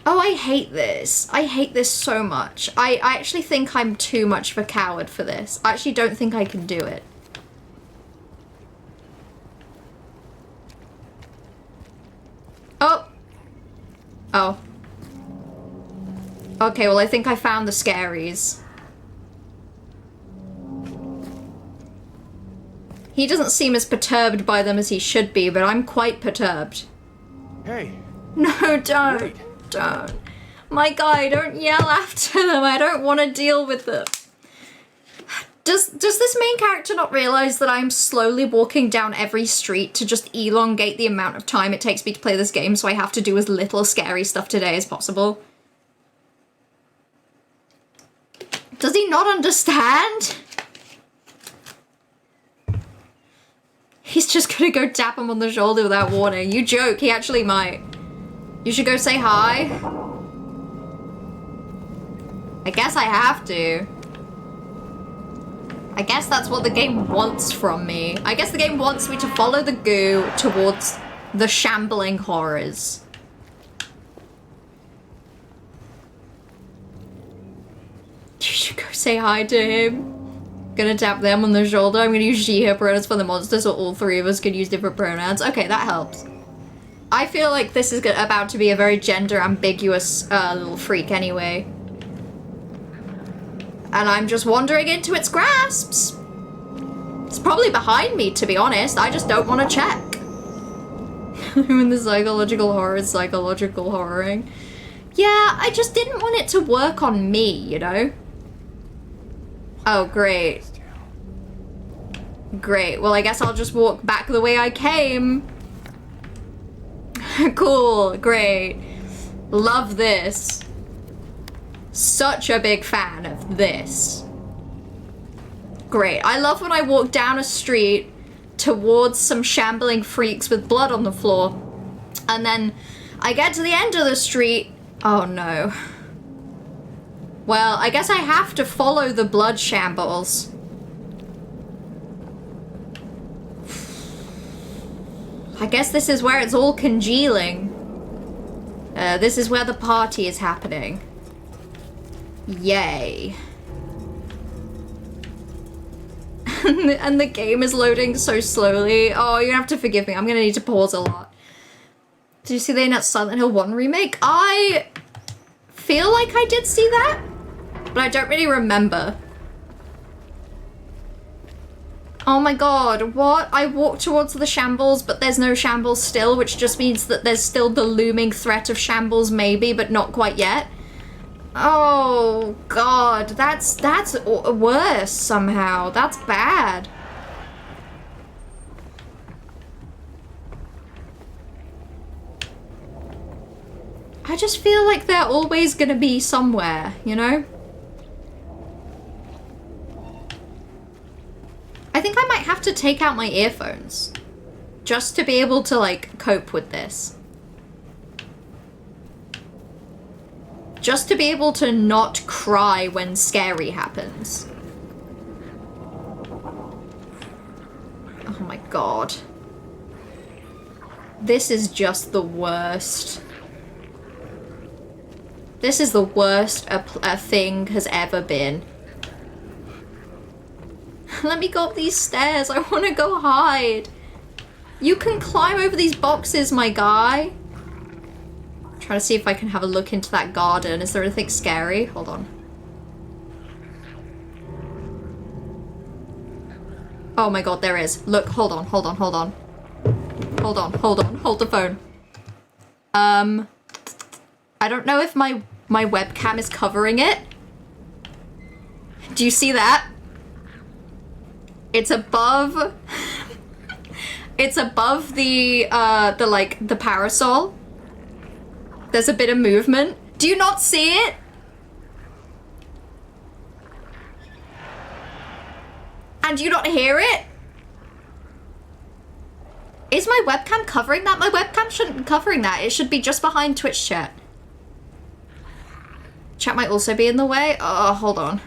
S1: Oh, I hate this. I hate this so much. I actually think I'm too much of a coward for this. I actually don't think I can do it. Oh. Oh. Okay, well, I think I found the scaries. He doesn't seem as perturbed by them as he should be, but I'm quite perturbed.
S4: Hey.
S1: No, don't.
S4: Wait.
S1: Don't. My guy, don't yell after them. I don't want to deal with them. Does this main character not realize that I'm slowly walking down every street to just elongate the amount of time it takes me to play this game, so I have to do as little scary stuff today as possible? Does he not understand? He's just gonna go tap him on the shoulder without warning. You joke, he actually might. You should go say hi. I guess I have to. I guess that's what the game wants from me. I guess the game wants me to follow the goo towards the shambling horrors. You should go say hi to him. Gonna tap them on the shoulder. I'm gonna use she, her pronouns for the monster, so all three of us could use different pronouns. Okay, that helps. I feel like this is about to be a very gender ambiguous little freak anyway. And I'm just wandering into its grasps. It's probably behind me, to be honest. I just don't want to check. I'm in the psychological horroring. Yeah, I just didn't want it to work on me, you know? Oh, great. Great. Well, I guess I'll just walk back the way I came. Cool. Great. Love this. Such a big fan of this. Great. I love when I walk down a street towards some shambling freaks with blood on the floor. And then I get to the end of the street. Oh no. Well, I guess I have to follow the blood shambles. I guess this is where it's all congealing. This is where the party is happening. Yay. And the game is loading so slowly. Oh, you're gonna have to forgive me. I'm gonna need to pause a lot. Did you see the announced Silent Hill 1 remake? I feel like I did see that, but I don't really remember. Oh my god, what? I walked towards the shambles, but there's no shambles still, which just means that there's still the looming threat of shambles maybe, but not quite yet. Oh god, that's worse somehow. That's bad. I just feel like they're always gonna be somewhere, you know? I think I might have to take out my earphones just to be able to, like, cope with this. Just to be able to not cry when scary happens. Oh my god. This is just the worst. This is the worst a thing has ever been. Let me go up these stairs. I want to go hide. You can climb over these boxes, my guy. I'm trying to see if I can have a look into that garden. Is there anything scary? Hold on. Oh my god, there is. Look, hold on. Hold the phone. I don't know if my webcam is covering it. Do you see that? It's above it's above the parasol. There's a bit of movement. Do you not see it? And you not hear it? Is my webcam covering that? My webcam shouldn't be covering that. It should be just behind Twitch chat. Chat might also be in the way. Oh, hold on.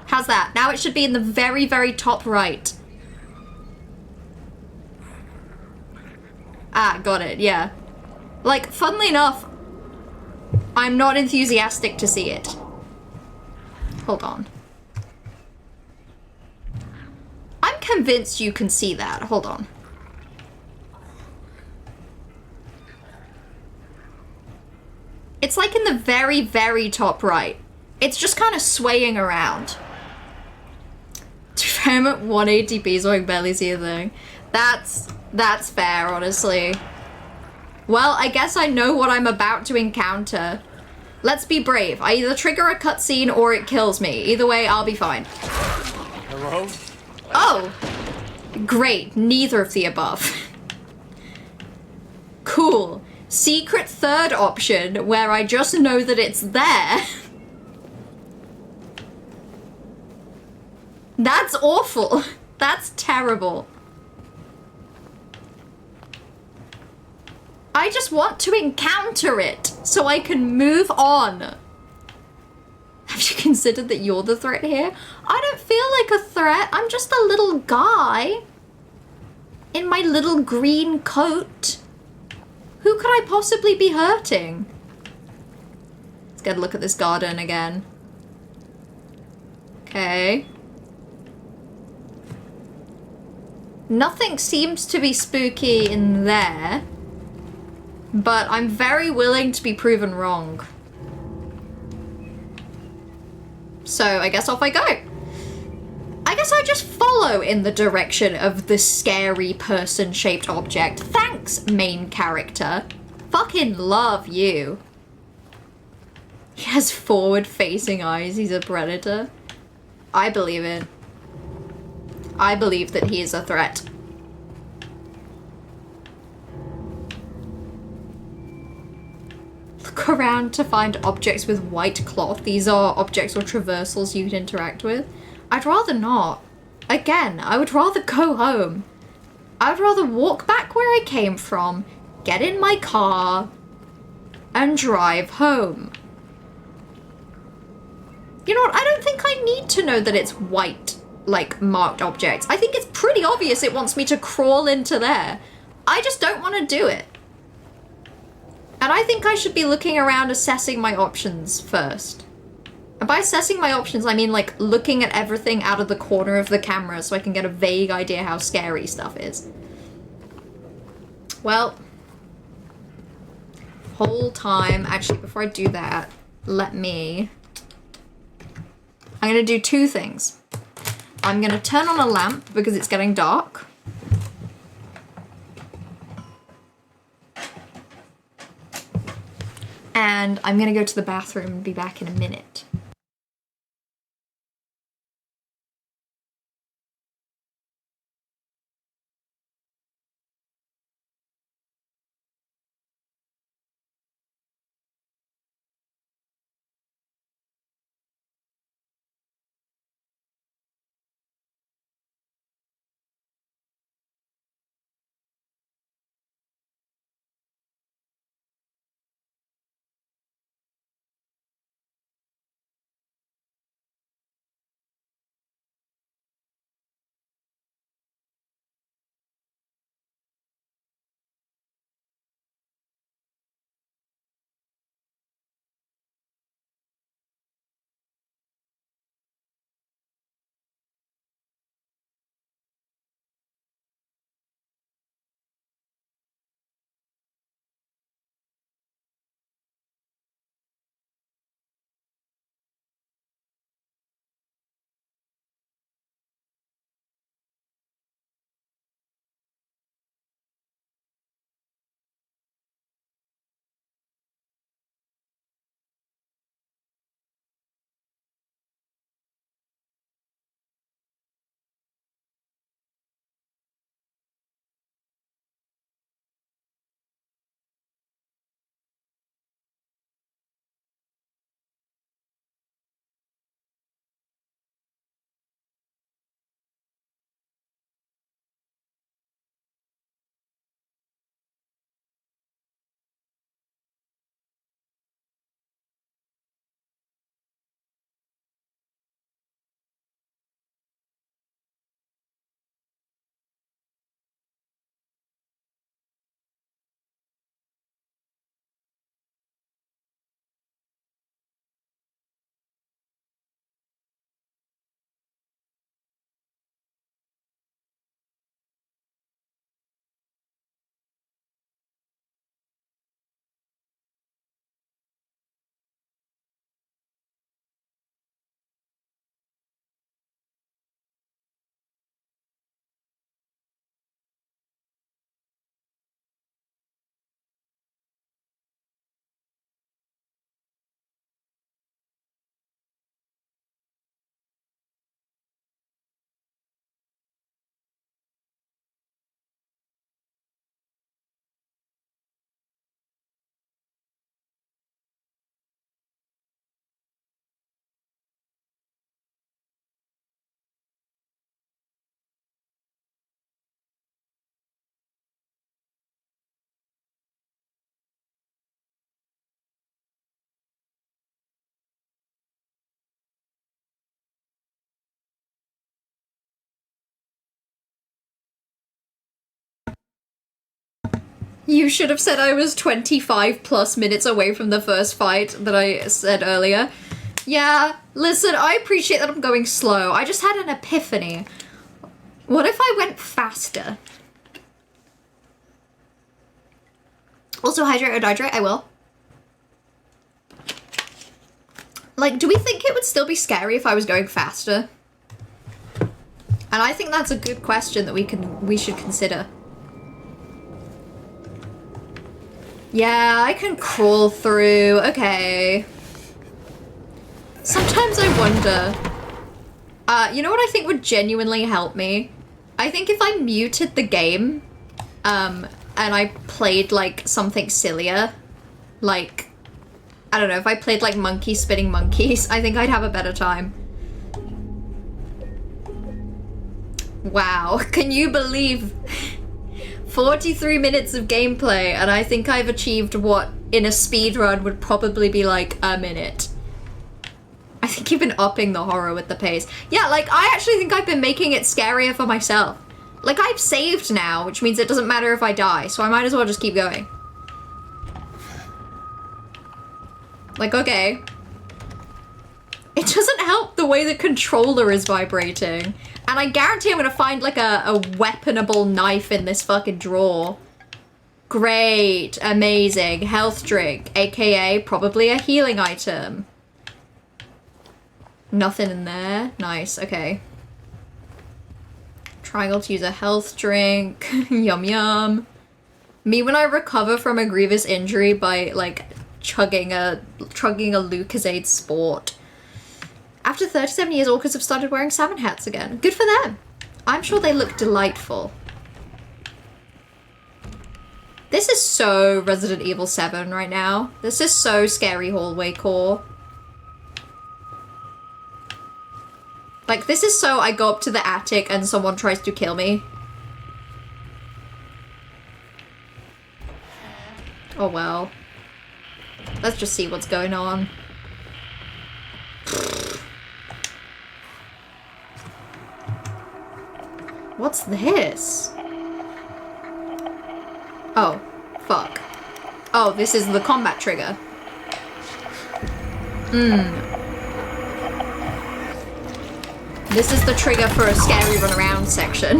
S1: How's that? Now it should be in the very, very top right. Ah, got it, yeah. Like, funnily enough, I'm not enthusiastic to see it. Hold on. I'm convinced you can see that. Hold on. It's like in the very, very top right. It's just kind of swaying around. I'm at 180p, so I can barely see a thing. That's fair, honestly. Well, I guess I know what I'm about to encounter. Let's be brave. I either trigger a cutscene or it kills me. Either way, I'll be fine.
S4: Hello?
S1: Oh! Great, neither of the above. Cool. Secret third option, where I just know that it's there. That's awful. That's terrible. I just want to encounter it so I can move on. Have you considered that you're the threat here? I don't feel like a threat. I'm just a little guy in my little green coat. Who could I possibly be hurting? Let's get a look at this garden again. Okay. Nothing seems to be spooky in there, but I'm very willing to be proven wrong. So I guess off I go. I guess I just follow in the direction of the scary person-shaped object. Thanks, main character. Fucking love you. He has forward-facing eyes. He's a predator. I believe it. I believe that he is a threat. Look around to find objects with white cloth. These are objects or traversals you can interact with. I'd rather not. Again, I would rather go home. I'd rather walk back where I came from, get in my car, and drive home. You know what? I don't think I need to know that it's white, like, marked objects. I think it's pretty obvious it wants me to crawl into there. I just don't want to do it. And I think I should be looking around assessing my options first. And by assessing my options, I mean, like, looking at everything out of the corner of the camera so I can get a vague idea how scary stuff is. Well, whole time, actually, before I do that, I'm gonna do two things. I'm gonna turn on a lamp because it's getting dark. And I'm gonna go to the bathroom and be back in a minute. You should have said I was 25 plus minutes away from the first fight that I said earlier. Yeah, listen, I appreciate that I'm going slow. I just had an epiphany. What if I went faster? Also, hydrate or dihydrate, I will. Like, do we think it would still be scary if I was going faster? And I think that's a good question that we should consider. Yeah, I can crawl through. Okay. Sometimes I wonder. You know what I think would genuinely help me? I think if I muted the game, and I played like something sillier, like, I don't know, if I played like Monkey Spinning Monkeys, I think I'd have a better time. Wow, can you believe 43 minutes of gameplay, and I think I've achieved what in a speedrun would probably be like a minute. I think you've been upping the horror with the pace. Yeah, like, I actually think I've been making it scarier for myself. Like, I've saved now, which means it doesn't matter if I die, so I might as well just keep going. Like, okay. It doesn't help the way the controller is vibrating. And I guarantee I'm gonna find, like, a weaponable knife in this fucking drawer. Great. Amazing. Health drink, aka probably a healing item. Nothing in there. Nice, okay. Triangle to use a health drink. Yum yum. Me when I recover from a grievous injury by, like, chugging a Lucozade Sport. After 37 years, orcas have started wearing salmon hats again. Good for them. I'm sure they look delightful. This is so Resident Evil 7 right now. This is so scary hallway core. Like, this is so I go up to the attic and someone tries to kill me. Oh well. Let's just see what's going on. What's this? Oh, fuck. Oh, this is the combat trigger. This is the trigger for a scary run around section.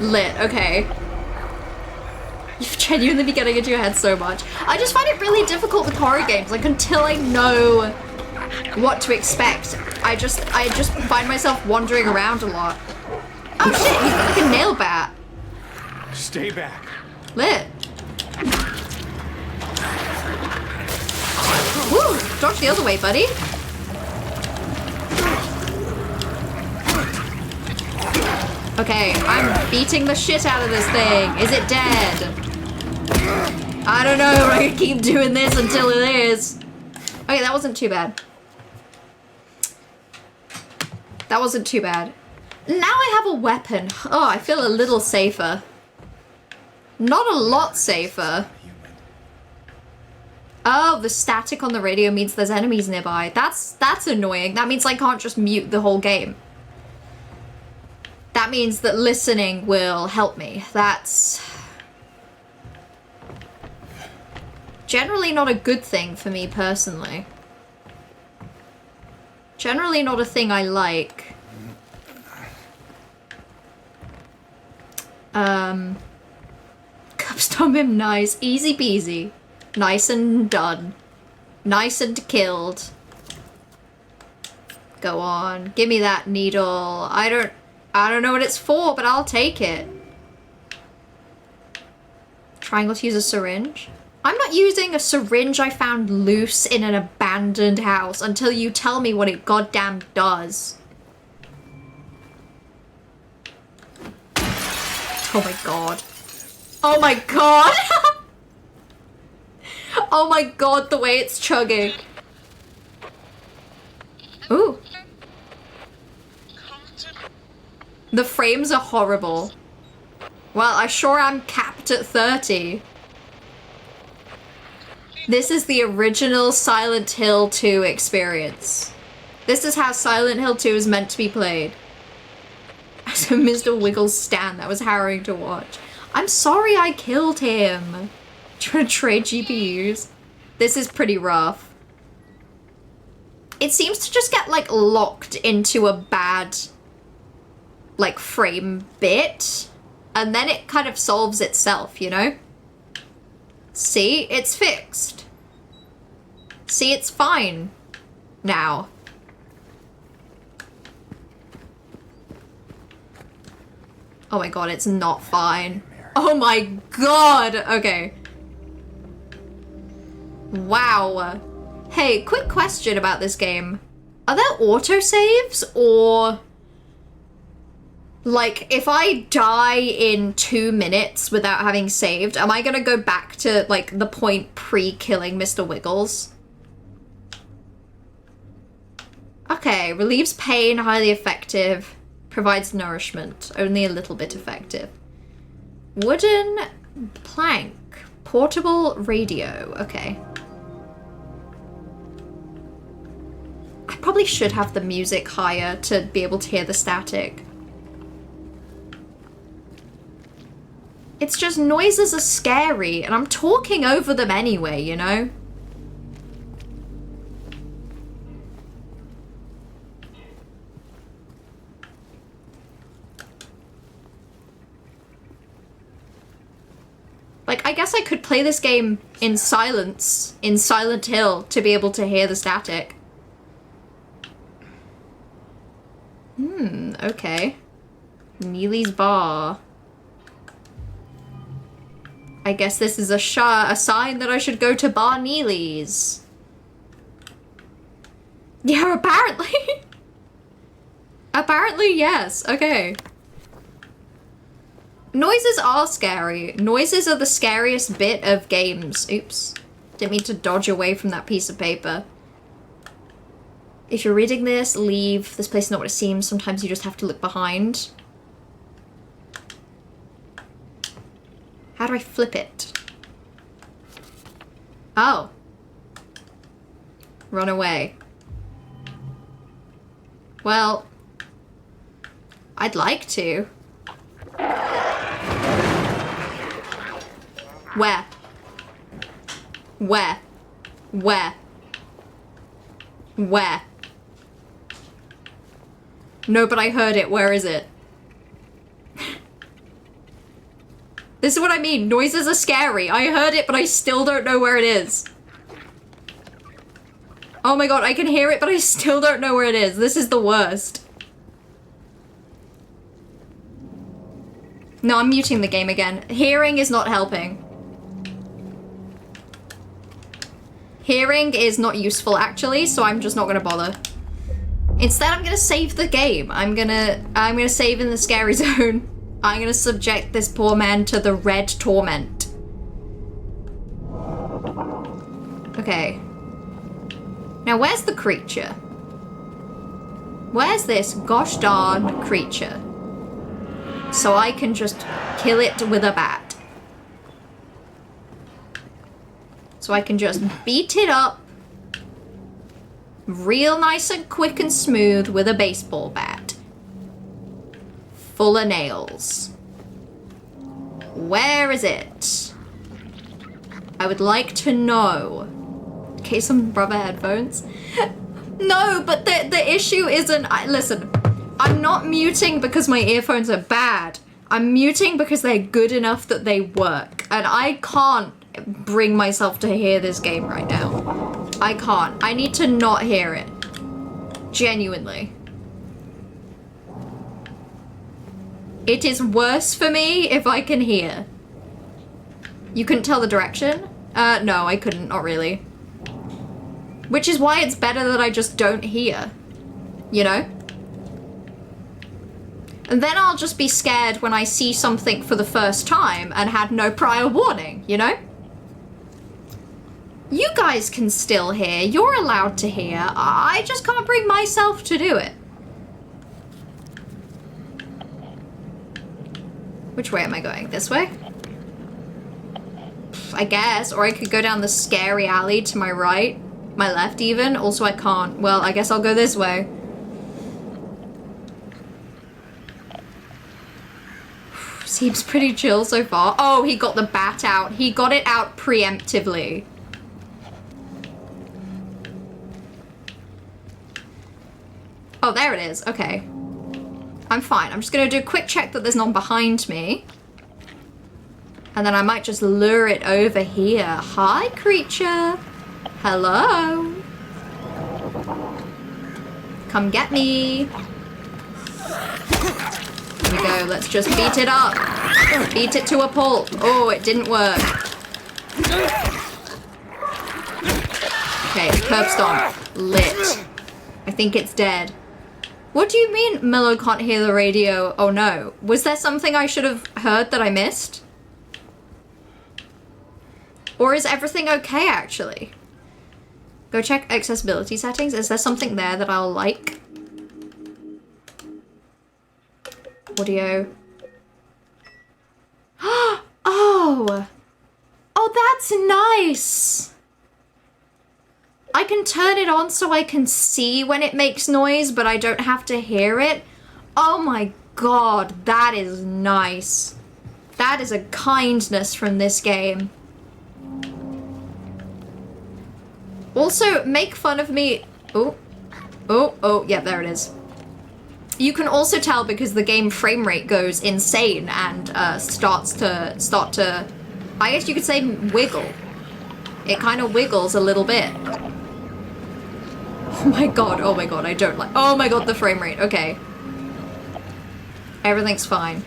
S1: Lit, okay. You've genuinely been getting into your head so much. I just find it really difficult with horror games, like until I know what to expect. I just find myself wandering around a lot. Oh shit, he's got like a nail bat.
S4: Stay back.
S1: Lit. Woo! Dodge the other way, buddy. Okay, I'm beating the shit out of this thing. Is it dead? I don't know, but I can keep doing this until it is. Okay, that wasn't too bad. That wasn't too bad. Now I have a weapon. Oh, I feel a little safer. Not a lot safer. Oh, the static on the radio means there's enemies nearby. That's annoying. That means I can't just mute the whole game. That means that listening will help me. That's generally not a good thing for me personally. Generally not a thing I like. Cubstomp him nice. Easy peasy. Nice and done. Nice and killed. Go on. Give me that needle. I don't know what it's for, but I'll take it. Triangle to use a syringe. I'm not using a syringe I found loose in an abandoned house until you tell me what it goddamn does. Oh my god. Oh my god! Oh my god, the way it's chugging. Ooh. The frames are horrible. Well, I sure am capped at 30. This is the original Silent Hill 2 experience. This is how Silent Hill 2 is meant to be played. As a Mr. Wiggles stan, that was harrowing to watch. I'm sorry I killed him. Trying to trade GPUs. This is pretty rough. It seems to just get, like, locked into a bad, like, frame bit. And then it kind of solves itself, you know? See? It's fixed. See, it's fine now. Oh my god, it's not fine. Oh my god! Okay. Wow. Hey, quick question about this game. Are there autosaves or... like, if I die in 2 minutes without having saved, am I gonna go back to, like, the point pre-killing Mr. Wiggles? Okay, relieves pain, highly effective. Provides nourishment. Only a little bit effective. Wooden plank. Portable radio. Okay. I probably should have the music higher to be able to hear the static. It's just noises are scary, and I'm talking over them anyway, you know? Like, I guess I could play this game in silence, in Silent Hill, to be able to hear the static. Okay. Neely's Bar. I guess this is a sign that I should go to Bar Neely's. Yeah, apparently. Apparently, yes. Okay. Noises are scary. Noises are the scariest bit of games. Oops. Didn't mean to dodge away from that piece of paper. If you're reading this, leave. This place is not what it seems. Sometimes you just have to look behind. How do I flip it? Oh. Run away. Well, I'd like to. Where? Where? Where? Where? No, but I heard it. Where is it? This is what I mean. Noises are scary. I heard it, but I still don't know where it is. Oh my god, I can hear it, but I still don't know where it is. This is the worst. No, I'm muting the game again. Hearing is not helping. Hearing is not useful, actually, so I'm just not gonna bother. Instead, I'm gonna save the game. I'm gonna save in the scary zone. I'm gonna subject this poor man to the red torment. Okay. Now, where's the creature? Where's this gosh darn creature? So I can just kill it with a bat. So I can just beat it up real nice and quick and smooth with a baseball bat. Full of nails. Where is it? I would like to know. Okay, some rubber headphones. No, but the issue isn't... listen, I'm not muting because my earphones are bad. I'm muting because they're good enough that they work. And I can't bring myself to hear this game right now. I can't. I need to not hear it. Genuinely. It is worse for me if I can hear. You couldn't tell the direction? No, I couldn't. Not really. Which is why it's better that I just don't hear. You know? And then I'll just be scared when I see something for the first time and had no prior warning, you know? You guys can still hear. You're allowed to hear. I just can't bring myself to do it. Which way am I going? This way? I guess. Or I could go down the scary alley to my right. My left even. Also, I can't. Well, I guess I'll go this way. Seems pretty chill so far. Oh, he got the bat out. He got it out preemptively. Oh, there it is. Okay. I'm fine. I'm just gonna do a quick check that there's none behind me. And then I might just lure it over here. Hi, creature. Hello. Come get me. Here we go. Let's just beat it up. Beat it to a pulp. Oh, it didn't work. Okay, curb stomp. Lit. I think it's dead. What do you mean Mello can't hear the radio? Oh no. Was there something I should have heard that I missed? Or is everything okay, actually? Go check accessibility settings. Is there something there that I'll like? Audio. Oh! Oh, that's nice! I can turn it on so I can see when it makes noise, but I don't have to hear it. Oh my god, that is nice. That is a kindness from this game. Also, make fun of me. Oh, yeah, there it is. You can also tell because the game frame rate goes insane and starts to, I guess you could say, wiggle. It kind of wiggles a little bit. Oh my god, I don't like, oh my god, the frame rate, okay. Everything's fine.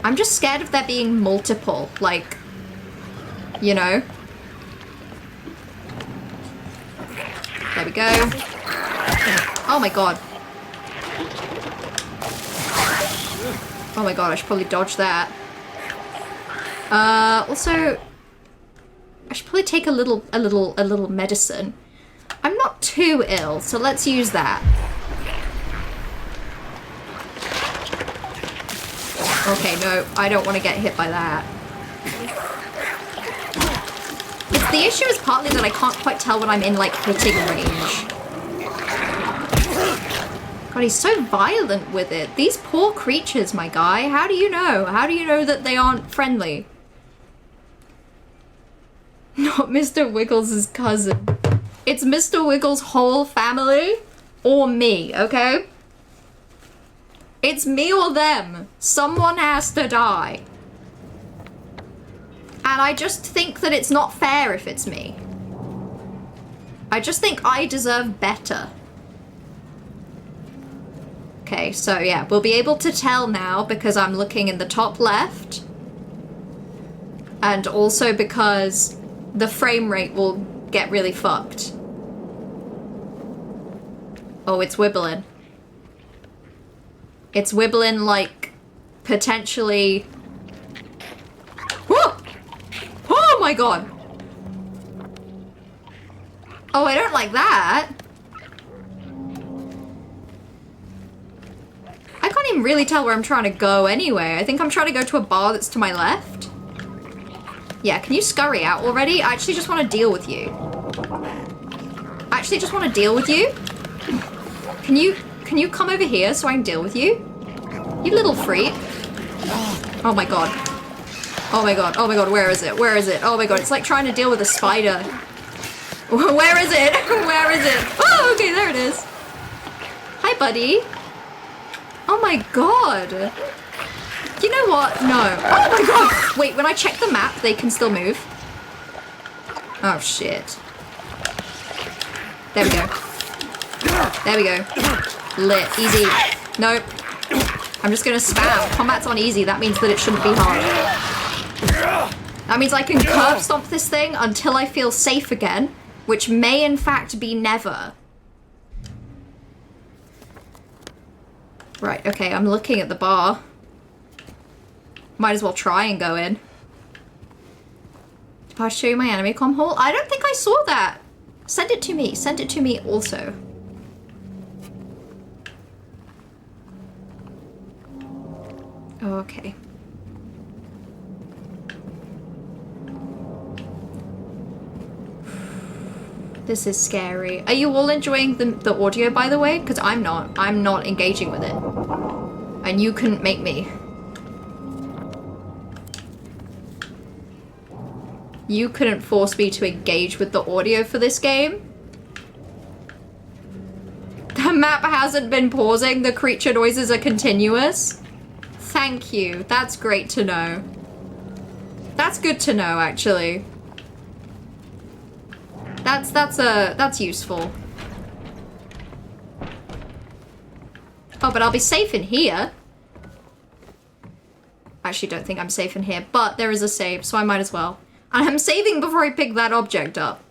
S1: I'm just scared of there being multiple, like, you know? There we go. Oh my god. Oh my god, I should probably dodge that. Also, I should probably take a little medicine. I'm not too ill, so let's use that. Okay, no, I don't want to get hit by that. The issue is partly that I can't quite tell when I'm in, like, hitting range. God, he's so violent with it. These poor creatures, my guy. How do you know? How do you know that they aren't friendly? Not Mr. Wiggles' cousin. It's Mr. Wiggles' whole family or me, okay? It's me or them. Someone has to die. And I just think that it's not fair if it's me. I just think I deserve better. Okay, so yeah, we'll be able to tell now because I'm looking in the top left. And also because the frame rate will get really fucked. Oh, it's wibbling. It's wibbling like potentially... Whoa! Oh my god! Oh, I don't like that. I can't even really tell where I'm trying to go anyway. I think I'm trying to go to a bar that's to my left. Yeah, can you scurry out already? I actually just want to deal with you. I actually just want to deal with you. Can you come over here so I can deal with you? You little freak. Oh my god. Oh my god, oh my god, where is it? Where is it? Oh my god, it's like trying to deal with a spider. Where is it? Where is it? Oh, okay, there it is. Hi, buddy. Oh my god. You know what? No. Oh my god! Wait, when I check the map, they can still move. Oh, shit. There we go. There we go. Lit. Easy. Nope. I'm just gonna spam. Combat's on easy. That means that it shouldn't be hard. That means I can curb stomp this thing until I feel safe again, which may in fact be never. Right, okay, I'm looking at the bar. Might as well try and go in. Did I show you my anime com haul? I don't think I saw that. Send it to me. Send it to me also. Okay. This is scary. Are you all enjoying the audio, by the way? Because I'm not. I'm not engaging with it. And you couldn't make me. You couldn't force me to engage with the audio for this game. The map hasn't been pausing. The creature noises are continuous. Thank you. That's great to know. That's good to know, actually. That's useful. Oh, but I'll be safe in here. I actually don't think I'm safe in here, but there is a save, so I might as well. And I'm saving before I pick that object up.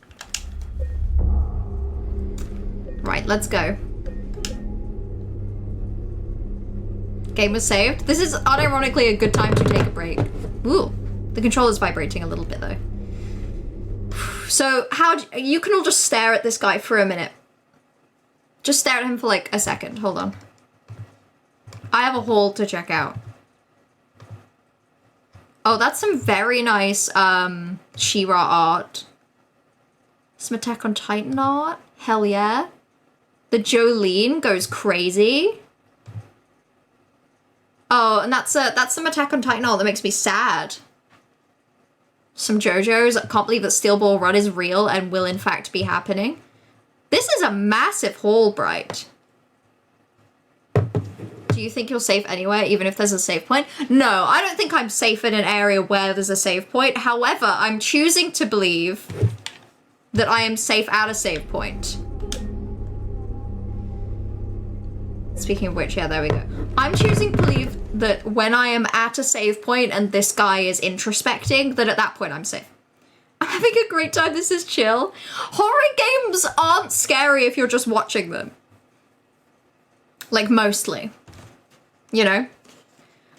S1: Right, let's go. Game was saved. This is unironically a good time to take a break. Ooh, the controller's vibrating a little bit though. So you can all just stare at this guy for a minute. Just stare at him for like a second. Hold on. I have a haul to check out. Oh, that's some very nice She-Ra art. Some Attack on Titan art. Hell yeah. The Jolene goes crazy. Oh, and that's some Attack on Titan art that makes me sad. Some JoJo's. I can't believe that Steel Ball Run is real and will in fact be happening. This is a massive haul, Bright. Do you think you're safe anywhere, even if there's a save point? No, I don't think I'm safe in an area where there's a save point. However, I'm choosing to believe that I am safe at a save point. Speaking of which, yeah, there we go. I'm choosing to believe that when I am at a save point and this guy is introspecting, that at that point I'm safe. I'm having a great time, this is chill. Horror games aren't scary if you're just watching them. Like, mostly. You know?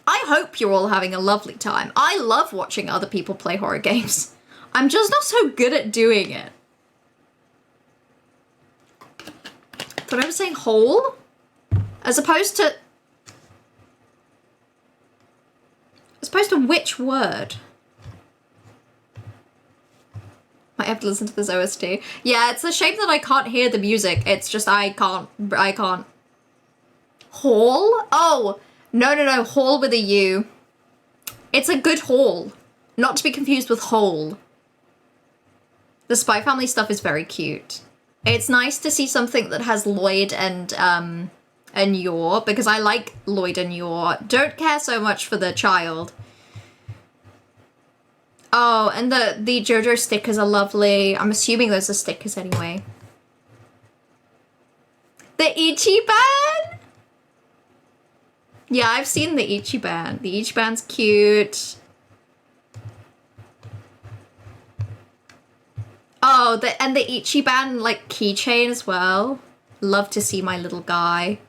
S1: I hope you're all having a lovely time. I love watching other people play horror games. I'm just not so good at doing it. Thought I was saying whole? As opposed to which word? Might have to listen to this OST. Yeah, it's a shame that I can't hear the music. It's just I can't. Haul? Oh, no, haul with a U. It's a good haul. Not to be confused with hole. The Spy Family stuff is very cute. It's nice to see something that has Lloyd and Yor, because I like Lloyd and Yor. Don't care so much for the child. Oh, and the JoJo stickers are lovely. I'm assuming those are stickers anyway. The Ichiban? Yeah, I've seen the Ichiban. The Ichiban's cute. Oh, and the Ichiban, like, keychain as well. Love to see my little guy.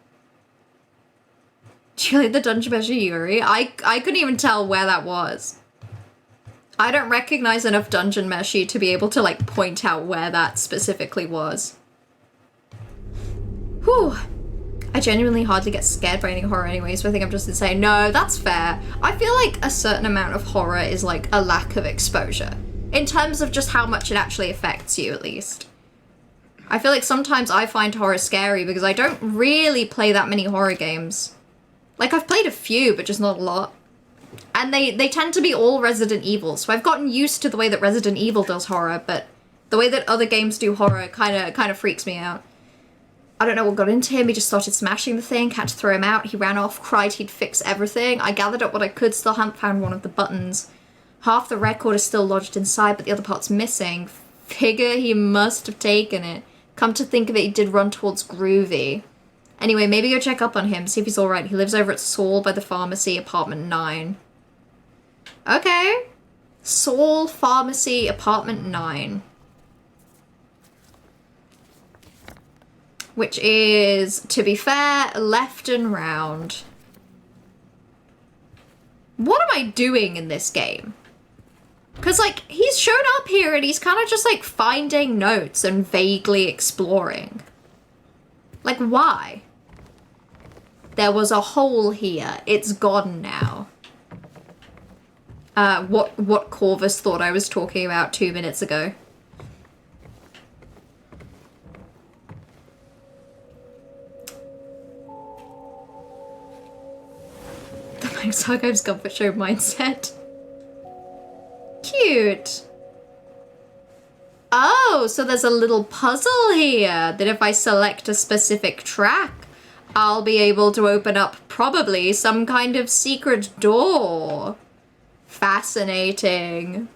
S1: Do you like the Dungeon Measure Yuri? I couldn't even tell where that was. I don't recognize enough Dungeon Meshi to be able to, like, point out where that specifically was. Whew. I genuinely hardly get scared by any horror anyway, so I think I'm just insane. No, that's fair. I feel like a certain amount of horror is, like, a lack of exposure. In terms of just how much it actually affects you, at least. I feel like sometimes I find horror scary because I don't really play that many horror games. Like, I've played a few, but just not a lot. And they tend to be all Resident Evil, so I've gotten used to the way that Resident Evil does horror, but the way that other games do horror kind of freaks me out. I don't know what got into him, he just started smashing the thing, had to throw him out, he ran off, cried he'd fix everything. I gathered up what I could, still haven't found one of the buttons. Half the record is still lodged inside, but the other part's missing. Figure he must have taken it. Come to think of it, he did run towards Groovy. Anyway, maybe go check up on him, see if he's alright. He lives over at Saul by the pharmacy, apartment 9. Okay. Saul Pharmacy, apartment 9. Which is, to be fair, left and round. What am I doing in this game? Because, like, he's shown up here and he's kind of just, like, finding notes and vaguely exploring. Like, why? There was a hole here. It's gone now. What Corvus thought I was talking about 2 minutes ago. The Max Archives Comfort Show mindset. Cute. Oh, so there's a little puzzle here that if I select a specific track, I'll be able to open up probably some kind of secret door. Fascinating.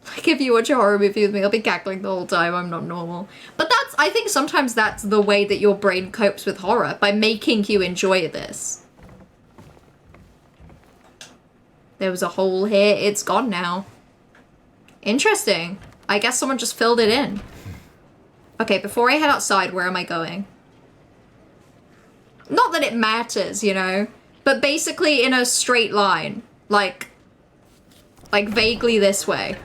S1: Like if you watch a horror movie with me, I'll be cackling the whole time. I'm not normal. But I think sometimes that's the way that your brain copes with horror, by making you enjoy this. There was a hole here. It's gone now. Interesting. I guess someone just filled it in. Okay, before I head outside, where am I going? Not that it matters, you know, but basically in a straight line. Like vaguely this way.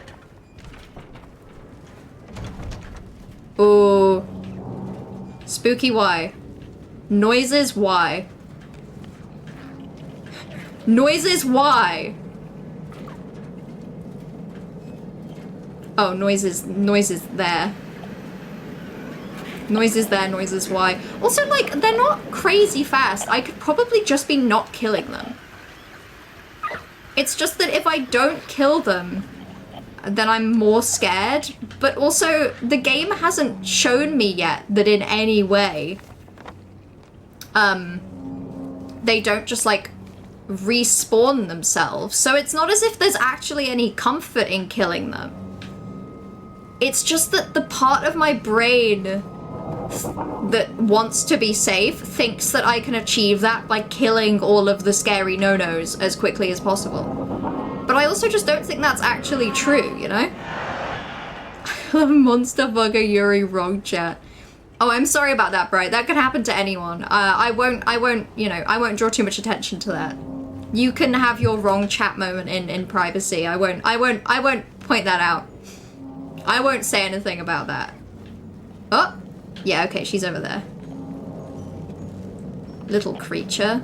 S1: Ooh. Spooky why? Noises why? Noises why? Oh, noises there. Noises there, noises why. Also, like, they're not crazy fast. I could probably just be not killing them. It's just that if I don't kill them, then I'm more scared. But also, the game hasn't shown me yet that in any way, they don't just, like, respawn themselves. So it's not as if there's actually any comfort in killing them. It's just that the part of my brain that wants to be safe thinks that I can achieve that by killing all of the scary no-nos as quickly as possible. But I also just don't think that's actually true, you know? Monster bugger Yuri wrong chat. Oh, I'm sorry about that, Bright. That could happen to anyone. I won't, you know, I won't draw too much attention to that. You can have your wrong chat moment in privacy. I won't point that out. I won't say anything about that. Oh! Yeah, okay, she's over there. Little creature.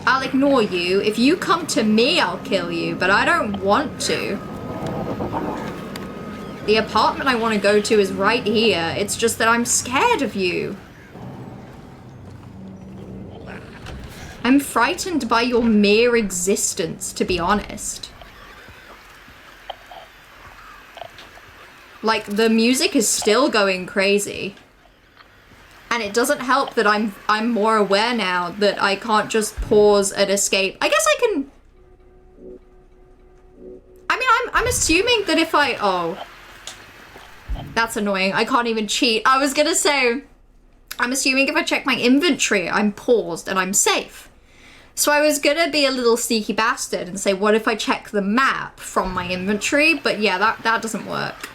S1: I'll ignore you. If you come to me, I'll kill you, but I don't want to. The apartment I want to go to is right here. It's just that I'm scared of you. I'm frightened by your mere existence, to be honest. Like, the music is still going crazy. And it doesn't help that I'm more aware now that I can't just pause and escape. I guess I can... I mean, I'm assuming that if I... Oh. That's annoying. I can't even cheat. I was gonna say, I'm assuming if I check my inventory, I'm paused and I'm safe. So I was gonna be a little sneaky bastard and say, what if I check the map from my inventory? But yeah, that doesn't work.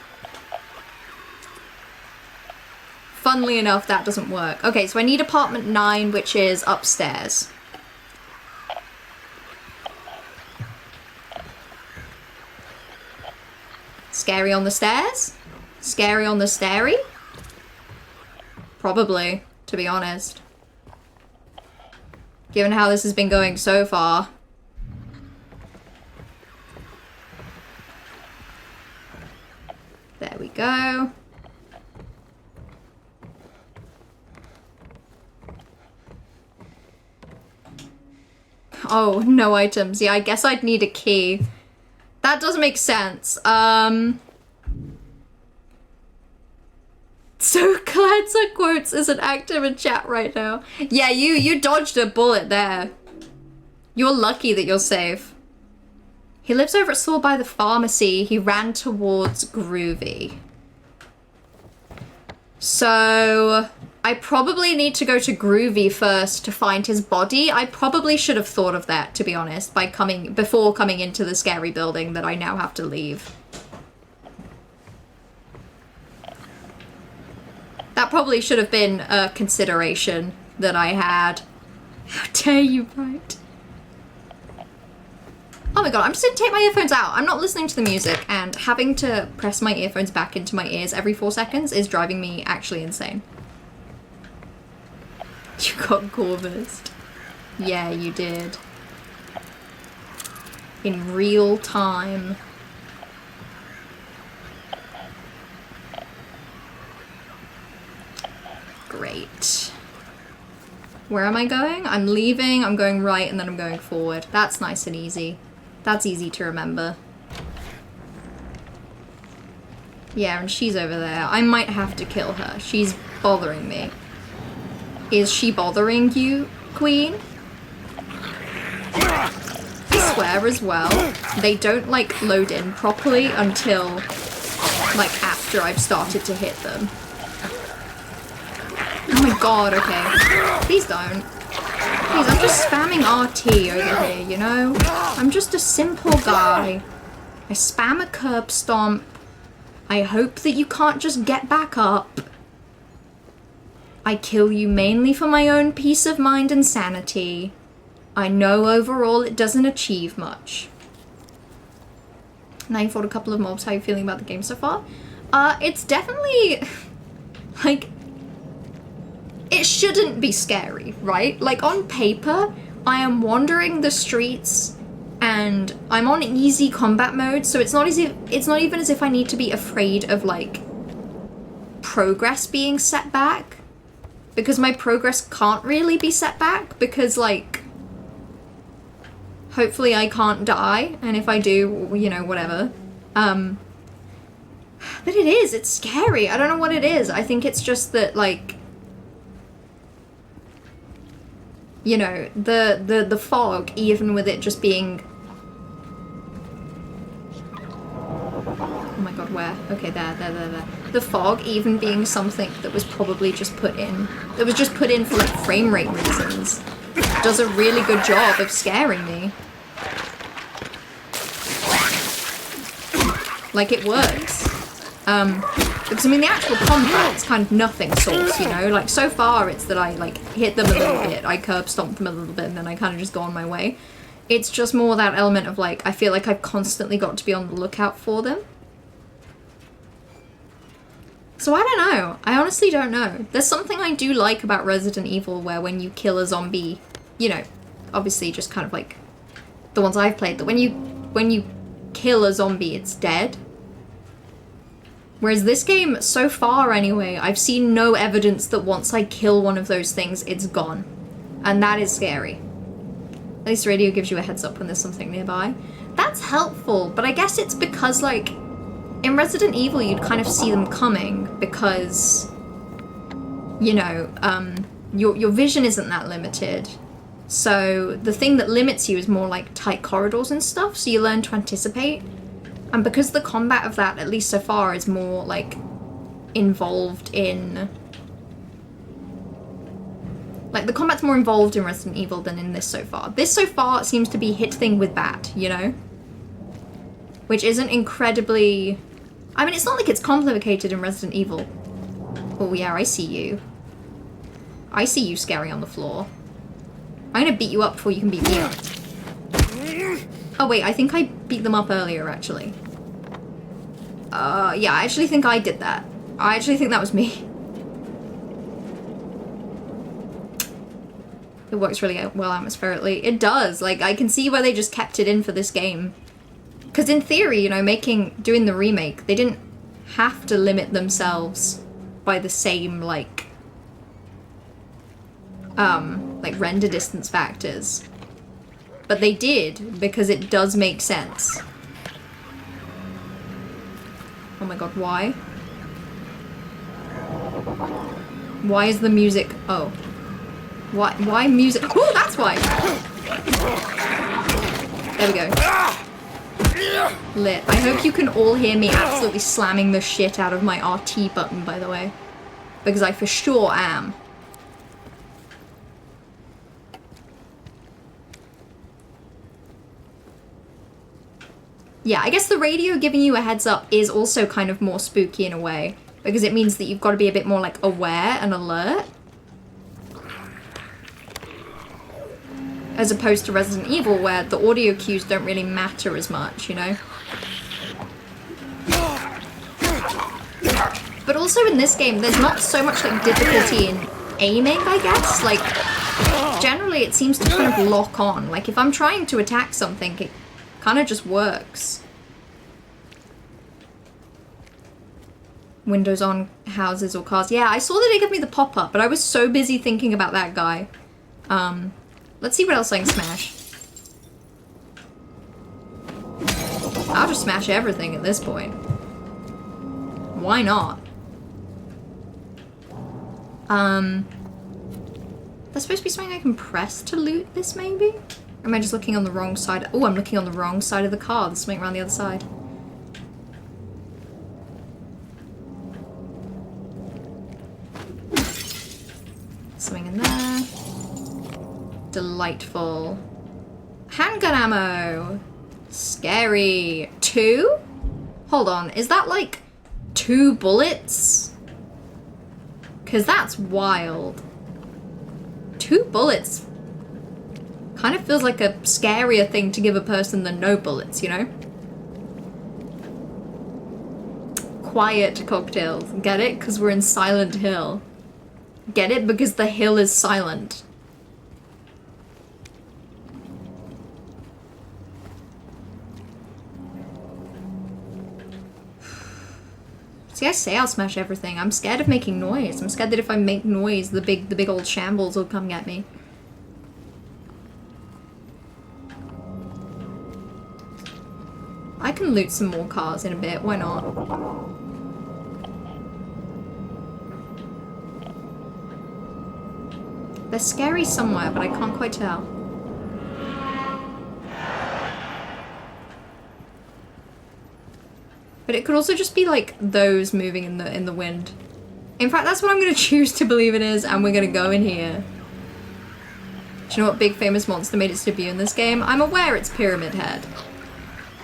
S1: Funnily enough, that doesn't work. Okay, so I need apartment 9, which is upstairs. Scary on the stairs? Scary on the stairy? Probably, to be honest. Given how this has been going so far. There we go. Oh, no items. Yeah, I guess I'd need a key. That does make sense. So Clancer Quotes isn't active in chat right now. Yeah, you dodged a bullet there. You're lucky that you're safe. He lives over at Saul by the pharmacy. He ran towards Groovy. So I probably need to go to Groovy first to find his body. I probably should have thought of that, to be honest, before coming into the scary building that I now have to leave. That probably should have been a consideration that I had. How dare you, Bright? Oh my god, I'm just gonna take my earphones out. I'm not listening to the music, and having to press my earphones back into my ears every 4 seconds is driving me actually insane. You got Gorvist. Yeah, you did. In real time. Great. Where am I going? I'm leaving, I'm going right, and then I'm going forward. That's nice and easy. That's easy to remember. Yeah, and she's over there. I might have to kill her. She's bothering me. Is she bothering you, Queen? I swear as well, they don't, like, load in properly until, like, after I've started to hit them. Oh my god, okay. Please don't. Please, I'm just spamming RT over here, you know? I'm just a simple guy. I spam a curb stomp. I hope that you can't just get back up. I kill you mainly for my own peace of mind and sanity. I know overall it doesn't achieve much. Now you fought a couple of mobs. How are you feeling about the game so far? It's definitely... like... it shouldn't be scary, right? Like, on paper, I am wandering the streets and I'm on easy combat mode, so it's not even as if I need to be afraid of, like, progress being set back. Because my progress can't really be set back, because, like, hopefully I can't die, and if I do, you know, whatever. But it's scary. I don't know what it is. I think it's just that, like, you know, the fog, even with it just being... Oh my god, where? Okay, there. The fog, even being something that was probably just put in, for, like, frame rate reasons, does a really good job of scaring me. Like, it works. Because, I mean, the actual combat is kind of nothing sorts, you know? Like, so far it's that I, like, hit them a little bit, I curb stomp them a little bit, and then I kind of just go on my way. It's just more that element of, like, I feel like I've constantly got to be on the lookout for them. So I don't know. I honestly don't know. There's something I do like about Resident Evil where when you kill a zombie, you know, obviously just kind of like the ones I've played, that when you kill a zombie, it's dead. Whereas this game, so far anyway, I've seen no evidence that once I kill one of those things, it's gone. And that is scary. At least the radio gives you a heads up when there's something nearby. That's helpful, but I guess it's because, like, in Resident Evil you'd kind of see them coming because, you know, your vision isn't that limited. So the thing that limits you is more like tight corridors and stuff, so you learn to anticipate. And because the combat of that, at least so far, is more, like, involved in... Like, the combat's more involved in Resident Evil than in this so far. This so far seems to be hit thing with bat, you know? Which isn't incredibly... I mean, it's not like it's complicated in Resident Evil. Oh, yeah, I see you. I see you scary on the floor. I'm gonna beat you up before you can beat me up. Oh, wait, I think I beat them up earlier, actually. Yeah, I actually think I did that. I actually think that was me. It works really well atmospherically. It does. Like, I can see why they just kept it in for this game. Because in theory, you know, doing the remake, they didn't have to limit themselves by the same, like render distance factors. But they did, because it does make sense. Oh my god, why? Why is the music... Oh. Why music? Oh, that's why! There we go. Lit. I hope you can all hear me absolutely slamming the shit out of my RT button, by the way. Because I for sure am. Yeah, I guess the radio giving you a heads up is also kind of more spooky in a way. Because it means that you've got to be a bit more, like, aware and alert. As opposed to Resident Evil, where the audio cues don't really matter as much, you know? But also in this game, there's not so much, like, difficulty in aiming, I guess. Like, generally it seems to kind of lock on. Like, if I'm trying to attack something, it kind of just works. Windows on houses or cars. Yeah, I saw that it gave me the pop-up, but I was so busy thinking about that guy. Let's see what else I can smash. I'll just smash everything at this point. Why not? There's supposed to be something I can press to loot this, maybe? Or am I just looking on the wrong side? Oh, I'm looking on the wrong side of the car. There's something around the other side. Something in there. Delightful. Handgun ammo. Scary. 2? Hold on. Is that like 2 bullets? Because that's wild. 2 bullets kind of feels like a scarier thing to give a person than no bullets, you know? Quiet cocktails. Get it? Because we're in Silent Hill. Get it? Because the hill is silent. See, I say I'll smash everything. I'm scared of making noise. I'm scared that if I make noise, the big old shambles will come at me. I can loot some more cars in a bit. Why not? They're scary somewhere, but I can't quite tell. But it could also just be like those moving in the wind. In fact, that's what I'm gonna choose to believe it is, and we're gonna go in here. Do you know what big famous monster made its debut in this game? I'm aware it's Pyramid Head.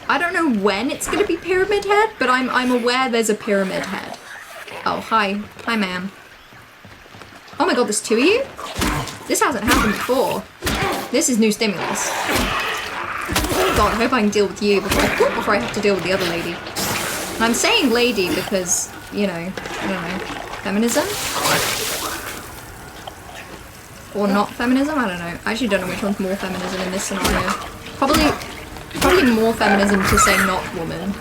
S1: I don't know when it's gonna be Pyramid Head, but I'm aware there's a Pyramid Head. Oh, hi. Hi, ma'am. Oh my god, there's two of you? This hasn't happened before. This is new stimulus. God, I hope I can deal with you before I have to deal with the other lady. And I'm saying lady because, you know, I don't know, feminism? Or not feminism? I don't know. I actually don't know which one's more feminism in this scenario. Probably more feminism to say not woman.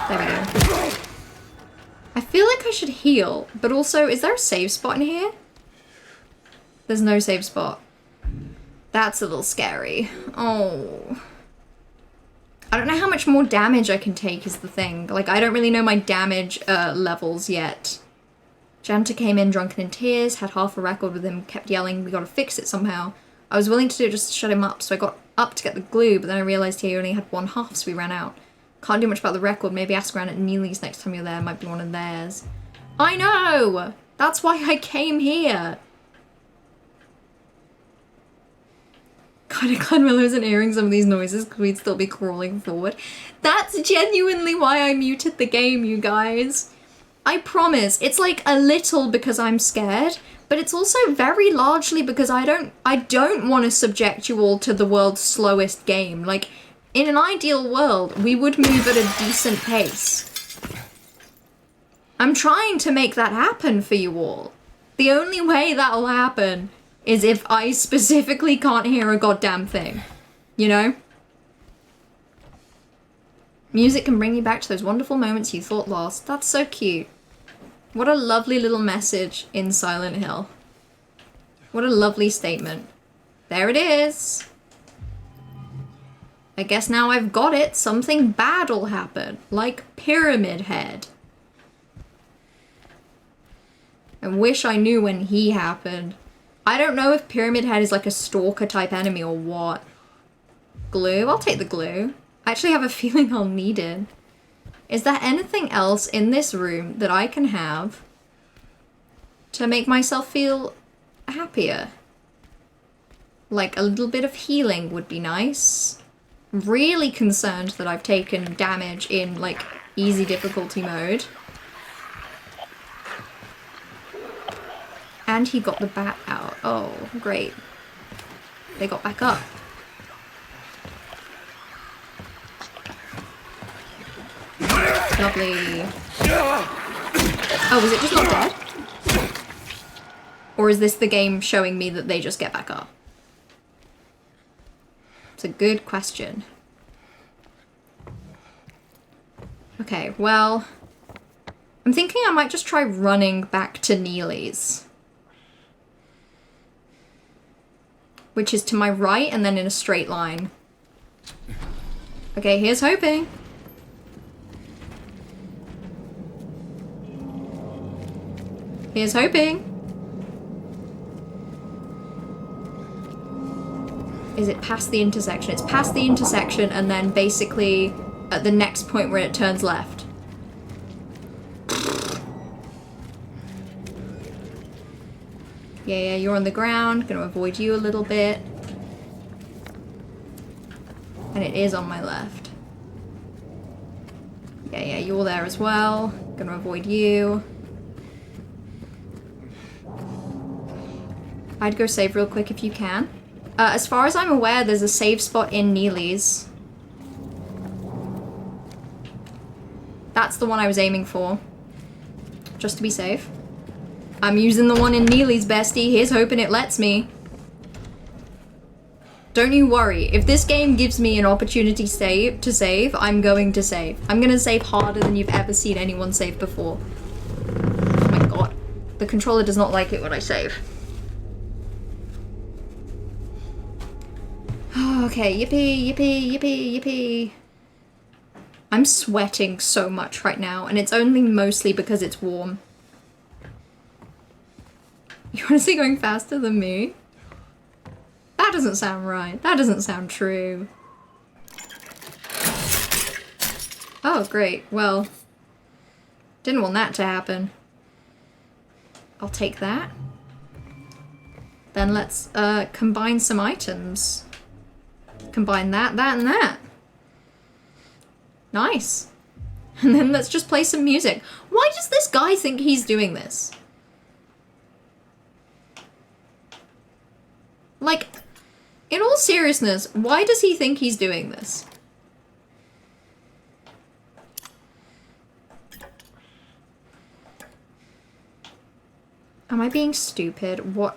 S1: There we go. I feel like I should heal, but also, is there a save spot in here? There's no save spot. That's a little scary. Oh. I don't know how much more damage I can take is the thing. Like, I don't really know my damage levels yet. Janitor came in drunken in tears, had half a record with him, kept yelling, we gotta fix it somehow. I was willing to do it just to shut him up, so I got up to get the glue, but then I realised he only had one half, so we ran out. Can't do much about the record, maybe ask around at Neely's next time you're there, might be one of theirs. I know! That's why I came here! God, if Glenn isn't hearing some of these noises, because we'd still be crawling forward. That's genuinely why I muted the game, you guys. I promise, it's like a little because I'm scared, but it's also very largely because I don't want to subject you all to the world's slowest game. Like, in an ideal world, we would move at a decent pace. I'm trying to make that happen for you all. The only way that'll happen is if I specifically can't hear a goddamn thing. You know? Music can bring you back to those wonderful moments you thought lost. That's so cute. What a lovely little message in Silent Hill. What a lovely statement. There it is. I guess now I've got it, something bad'll happen. Like Pyramid Head. I wish I knew when he happened. I don't know if Pyramid Head is like a stalker type enemy or what. Glue? I'll take the glue. I actually have a feeling I'll need it. Is there anything else in this room that I can have to make myself feel happier? Like a little bit of healing would be nice. I'm really concerned that I've taken damage in like easy difficulty mode. And he got the bat out. Oh, great. They got back up. Lovely. Oh, was it just not dead? Or is this the game showing me that they just get back up? It's a good question. Okay, well, I'm thinking I might just try running back to Neely's. Which is to my right and then in a straight line. Okay, here's hoping. Here's hoping. Is it past the intersection? It's past the intersection and then basically at the next point where it turns left. Yeah, you're on the ground. Gonna avoid you a little bit. And it is on my left. Yeah, you're there as well. Gonna avoid you. I'd go save real quick if you can. As far as I'm aware, there's a save spot in Neely's. That's the one I was aiming for. just to be safe. I'm using the one in Neely's bestie. Here's hoping it lets me. Don't you worry. If this game gives me an opportunity to save, I'm going to save. I'm gonna save harder than you've ever seen anyone save before. Oh my god. The controller does not like it when I save. Okay, yippee, yippee, yippee, yippee. I'm sweating so much right now, and it's only mostly because it's warm. You're honestly going faster than me? That doesn't sound right. That doesn't sound true. Oh, great. Well, didn't want that to happen. I'll take that. Then let's combine some items. Combine that, that, and that. Nice. And then let's just play some music. Why does this guy think he's doing this? Like, in all seriousness, why does he think he's doing this? Am I being stupid? What?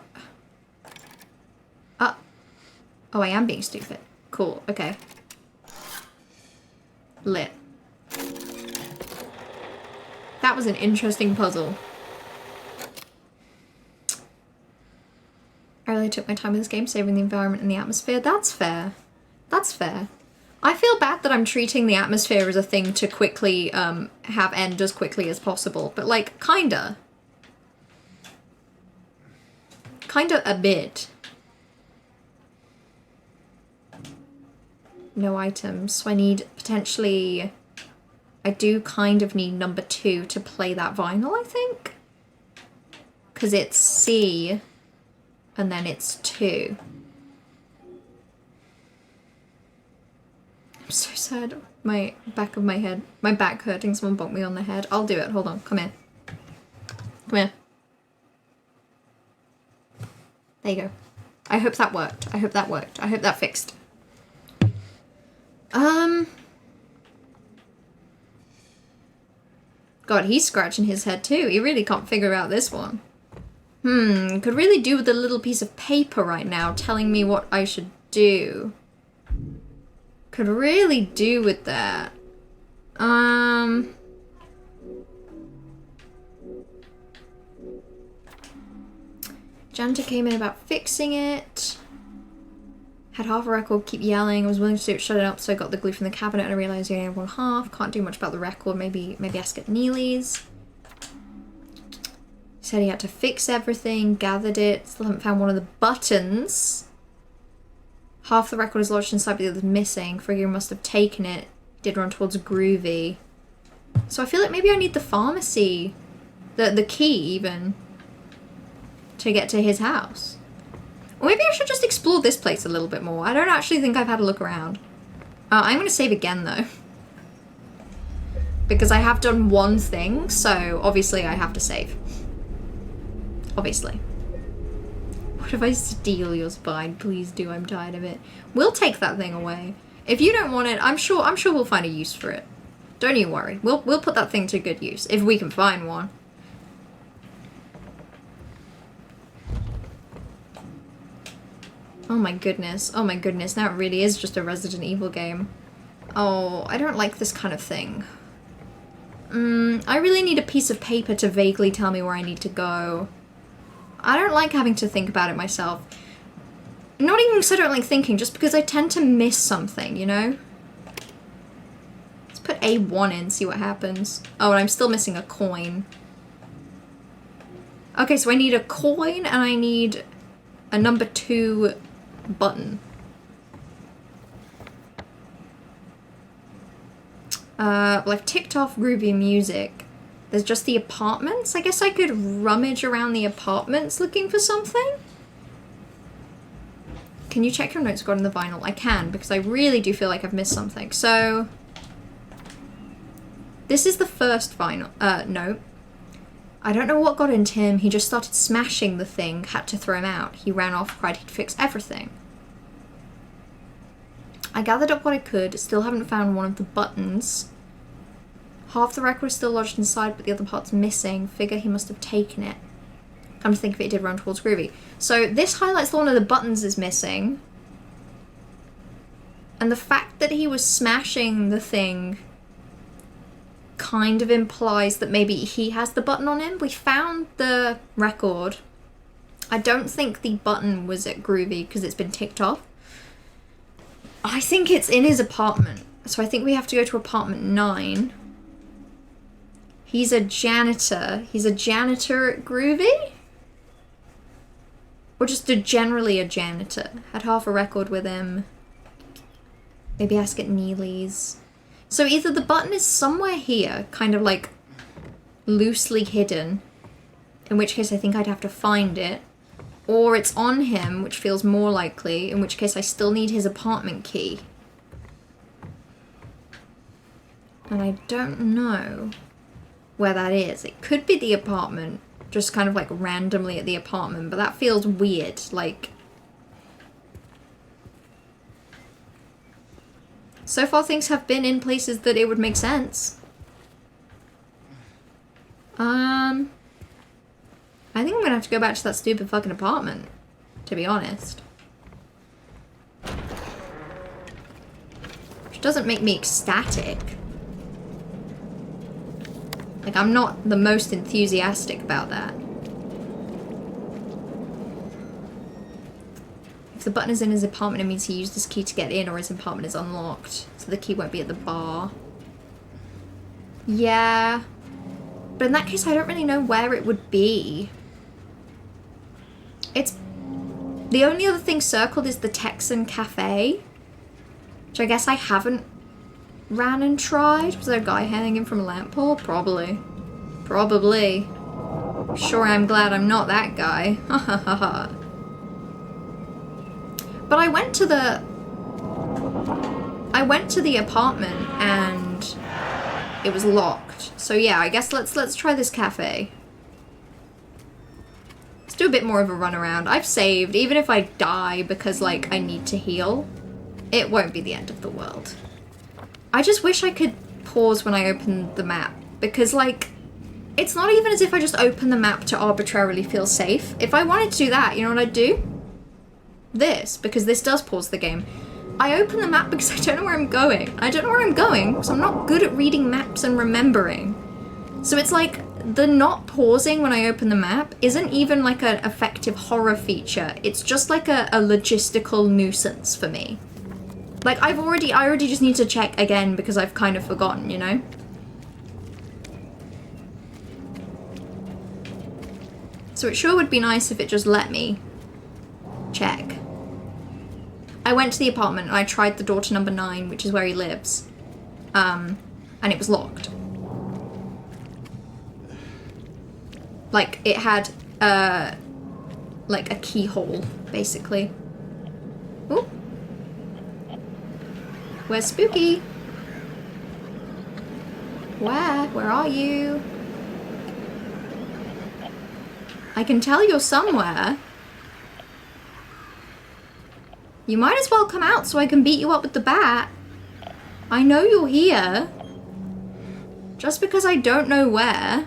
S1: Oh, I am being stupid. Cool, okay. Lit. That was an interesting puzzle. I really took my time with this game, saving the environment and the atmosphere. That's fair. That's fair. I feel bad that I'm treating the atmosphere as a thing to quickly have end as quickly as possible, but like, kinda. Kinda a bit. No items, so I need potentially... I do kind of need number 2 to play that vinyl, I think? Because it's C, and then it's 2. I'm so sad. My back hurting, someone bonked me on the head. I'll do it, hold on, come here. Come here. There you go. I hope that worked. I hope that worked. I hope that fixed. God, he's scratching his head too. He really can't figure out this one. Could really do with a little piece of paper right now telling me what I should do. Could really do with that. Janitor came in about fixing it. Had half a record, keep yelling. I was willing to do it, shut it up, so I got the glue from the cabinet and I realised you only have one half. Can't do much about the record, maybe ask at Neely's. Said he had to fix everything, gathered it, still haven't found one of the buttons. Half the record is lodged inside, but the other's missing. Figure must have taken it. Did run towards Groovy. So I feel like maybe I need the pharmacy, the key even, to get to his house. Or maybe I should just explore this place a little bit more. I don't actually think I've had a look around. I'm going to save again, though. Because I have done one thing, so obviously I have to save. Obviously. What if I steal your spine? Please do, I'm tired of it. We'll take that thing away. If you don't want it, I'm sure we'll find a use for it. Don't you worry. We'll put that thing to good use, if we can find one. Oh my goodness, now it really is just a Resident Evil game. Oh, I don't like this kind of thing. I really need a piece of paper to vaguely tell me where I need to go. I don't like having to think about it myself. Not even because I don't like thinking, just because I tend to miss something, you know? Let's put A1 in, see what happens. Oh, and I'm still missing a coin. Okay, so I need a coin and I need a number 2 button. Well, I've ticked off Groovy music. There's just the apartments. I guess I could rummage around the apartments looking for something. Can you check your notes regarding the vinyl? I can, because I really do feel like I've missed something. So, this is the first vinyl. No. I don't know what got into him. He just started smashing the thing, had to throw him out. He ran off, cried he'd fix everything. I gathered up what I could, still haven't found one of the buttons. Half the record is still lodged inside, but the other part's missing. Figure he must have taken it. Come to think of it, he did run towards Groovy. So this highlights that one of the buttons is missing. And the fact that he was smashing the thing kind of implies that maybe he has the button on him. We found the record. I don't think the button was at Groovy because it's been ticked off. I think it's in his apartment. So I think we have to go to apartment 9. He's a janitor. He's a janitor at Groovy? Or just generally a janitor. Had half a record with him. Maybe ask at Neely's. So either the button is somewhere here, kind of like loosely hidden, in which case I think I'd have to find it, or it's on him, which feels more likely, in which case I still need his apartment key. And I don't know where that is. It could be the apartment, just kind of like randomly at the apartment, but that feels weird, like... So far things have been in places that it would make sense. I think I'm gonna have to go back to that stupid fucking apartment, to be honest. Which doesn't make me ecstatic. Like, I'm not the most enthusiastic about that. If the button is in his apartment, it means he used his key to get in, or his apartment is unlocked. So the key won't be at the bar. Yeah. But in that case, I don't really know where it would be. It's... The only other thing circled is the Texan Cafe. Which I guess I haven't ran and tried. Was there a guy hanging from a lamp pole? Probably. Probably. Sure, I'm glad I'm not that guy. Ha ha ha ha. But I went to the apartment and it was locked. So yeah, I guess let's try this cafe. Let's do a bit more of a run around. I've saved, even if I die because like I need to heal, it won't be the end of the world. I just wish I could pause when I open the map, because like it's not even as if I just open the map to arbitrarily feel safe. If I wanted to do that, you know what I'd do? This, because this does pause the game. I open the map because I don't know where I'm going. I don't know where I'm going because I'm not good at reading maps and remembering. So it's like the not pausing when I open the map isn't even like an effective horror feature. It's just like a logistical nuisance for me. Like I already just need to check again because I've kind of forgotten, you know? So it sure would be nice if it just let me check. I went to the apartment and I tried the door to number 9, which is where he lives. And it was locked. Like, it had, like a keyhole, basically. Ooh. Where's Spooky? Where are you? I can tell you're somewhere. You might as well come out so I can beat you up with the bat. I know you're here. Just because I don't know where.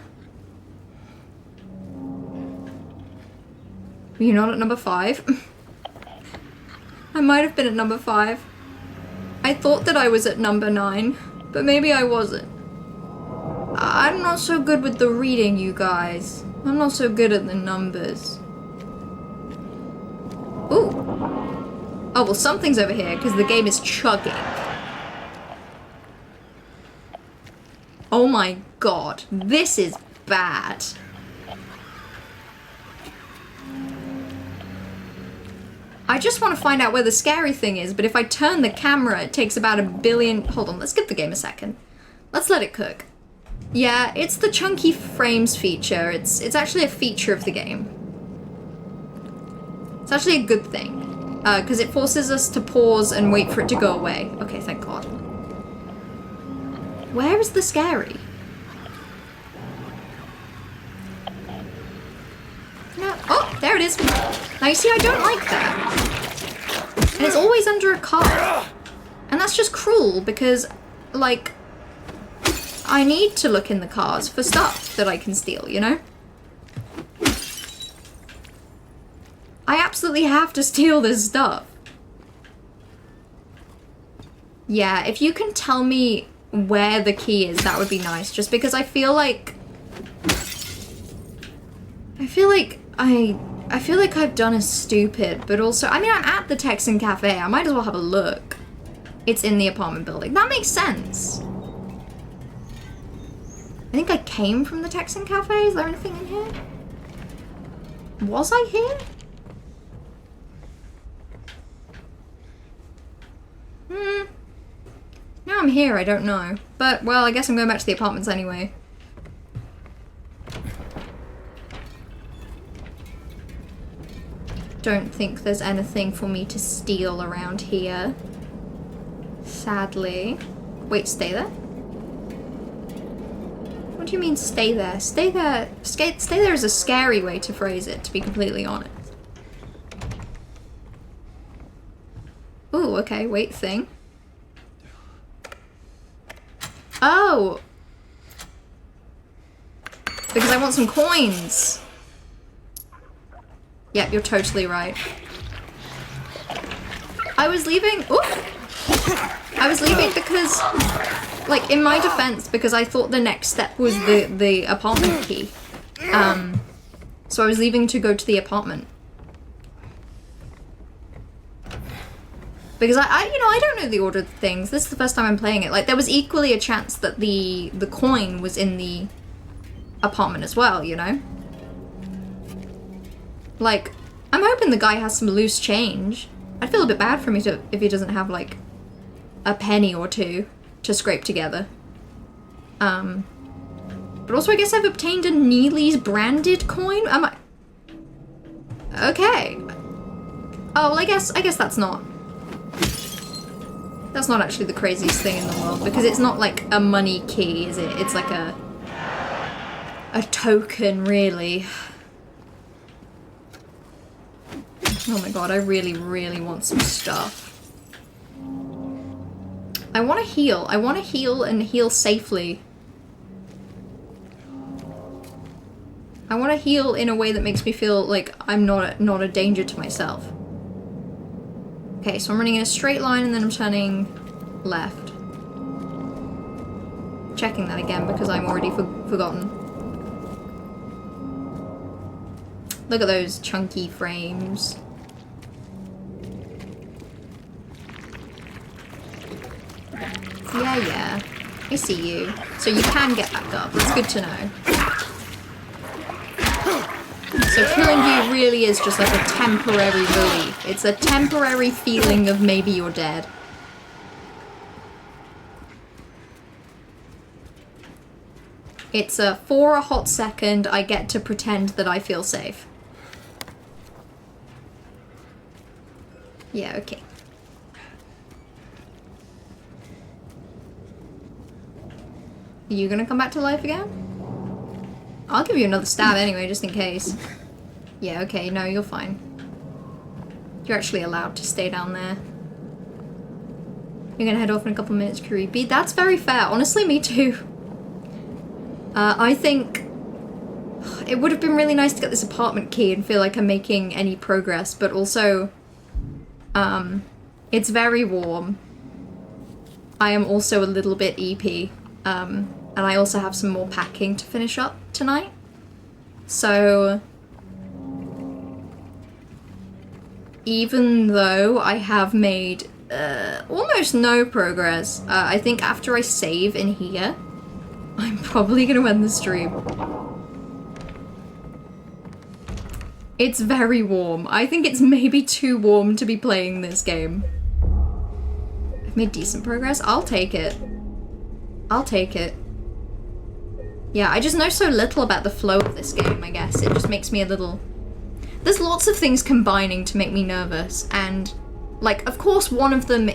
S1: You're not at number 5? I might have been at number 5. I thought that I was at number 9, but maybe I wasn't. I'm not so good with the reading, you guys. I'm not so good at the numbers. Ooh. Oh, well, something's over here, because the game is chugging. Oh my god. This is bad. I just want to find out where the scary thing is, but if I turn the camera, it takes about 1 billion... Hold on, let's give the game a second. Let's let it cook. Yeah, it's the chunky frames feature. It's actually a feature of the game. It's actually a good thing. Because it forces us to pause and wait for it to go away. Okay, thank God. Where is the scary? No. Oh, there it is. Now you see, I don't like that. And it's always under a car. And that's just cruel because, like, I need to look in the cars for stuff that I can steal, you know? I absolutely have to steal this stuff. Yeah, if you can tell me where the key is, that would be nice. Just because I feel like I've done a stupid, but also, I mean, I'm at the Texan Cafe. I might as well have a look. It's in the apartment building. That makes sense. I think I came from the Texan Cafe. Is there anything in here? Was I here? Now I'm here, I don't know. But, well, I guess I'm going back to the apartments anyway. Don't think there's anything for me to steal around here. Sadly. Wait, stay there? What do you mean stay there? Stay there. Stay there is a scary way to phrase it, to be completely honest. Ooh, okay, wait, thing. Oh! Because I want some coins! Yep, you're totally right. I was leaving because, like, in my defense, because I thought the next step was the apartment key. So I was leaving to go to the apartment. Because I don't know the order of things. This is the first time I'm playing it. Like, there was equally a chance that the coin was in the apartment as well, you know? Like, I'm hoping the guy has some loose change. I'd feel a bit bad for me if he doesn't have, like, a penny or two to scrape together. But also I guess I've obtained a Neely's branded coin? Am I... Okay. Oh, well, I guess that's not... That's not actually the craziest thing in the world, because it's not like a money key, is it? It's like a token, really. Oh my god, I really, really want some stuff. I want to heal. I want to heal and heal safely. I want to heal in a way that makes me feel like I'm not a danger to myself. Okay, so I'm running in a straight line and then I'm turning left. Checking that again because I'm already forgotten. Look at those chunky frames. Yeah. I see you. So you can get back up. That's good to know. So killing you really is just like a temporary relief. It's a temporary feeling of maybe you're dead. It's for a hot second, I get to pretend that I feel safe. Yeah, okay. Are you gonna come back to life again? I'll give you another stab anyway, just in case. Yeah, okay, no, you're fine. You're actually allowed to stay down there. You're gonna head off in a couple minutes, creepy. That's very fair. Honestly, me too. I think it would have been really nice to get this apartment key and feel like I'm making any progress, but also, it's very warm. I am also a little bit EP, and I also have some more packing to finish up tonight. So, even though I have made almost no progress, I think after I save in here, I'm probably gonna end the stream. It's very warm. I think it's maybe too warm to be playing this game. I've made decent progress. I'll take it. I'll take it. Yeah, I just know so little about the flow of this game, I guess. It just makes me a little... There's lots of things combining to make me nervous, and, like, of course one of them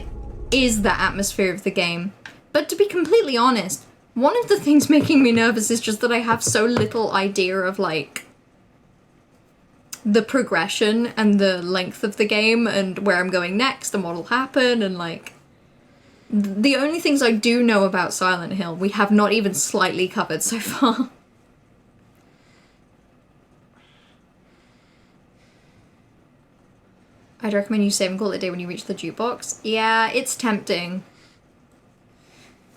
S1: is the atmosphere of the game. But to be completely honest, one of the things making me nervous is just that I have so little idea of, like, the progression and the length of the game and where I'm going next and what'll happen and, like... The only things I do know about Silent Hill, we have not even slightly covered so far. I'd recommend you save and call it a day when you reach the jukebox. Yeah, it's tempting.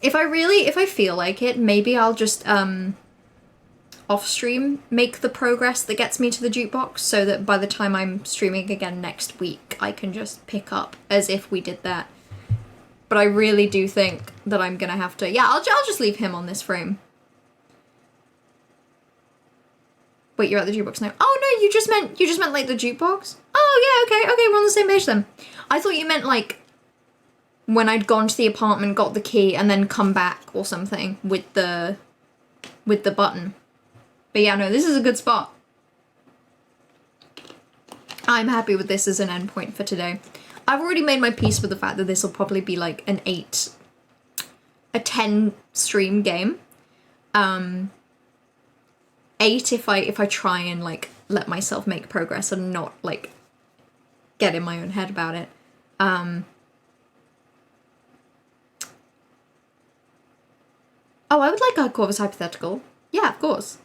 S1: If I feel like it, maybe I'll just, off stream make the progress that gets me to the jukebox so that by the time I'm streaming again next week, I can just pick up as if we did that. But I really do think that I'm gonna have to, yeah, I'll just leave him on this frame. Wait, you're at the jukebox now? Oh no, you just meant like the jukebox? Oh yeah, okay, we're on the same page then. I thought you meant like when I'd gone to the apartment, got the key, and then come back or something with the button. But yeah, no, this is a good spot. I'm happy with this as an endpoint for today. I've already made my peace with the fact that this will probably be like a 10 stream game. 8 if I try and like let myself make progress and not like get in my own head about it. Oh, I would like a Corvus hypothetical. Yeah, of course.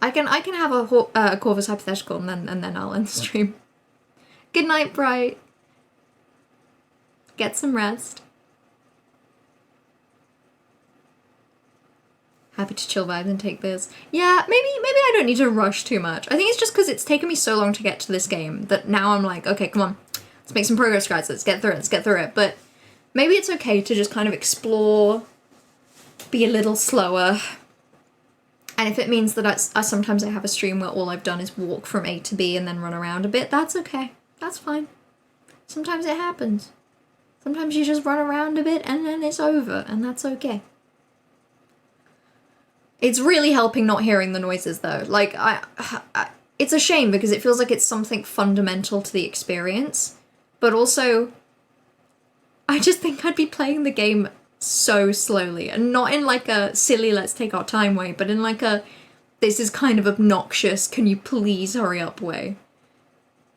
S1: I can have a Corvus hypothetical and then I'll end the stream. Good night, Bright. Get some rest. Happy to chill vibes and take this. Yeah, maybe I don't need to rush too much. I think it's just because it's taken me so long to get to this game that now I'm like, okay, come on, let's make some progress, guys. Let's get through it. But maybe it's okay to just kind of explore, be a little slower. And if it means that I sometimes I have a stream where all I've done is walk from A to B and then run around a bit, that's okay. That's fine. Sometimes it happens. Sometimes you just run around a bit and then it's over, and that's okay. It's really helping not hearing the noises though. Like, it's a shame because it feels like it's something fundamental to the experience, but also I just think I'd be playing the game so slowly, and not in like a silly let's take our time way, but in like a this is kind of obnoxious, can you please hurry up way.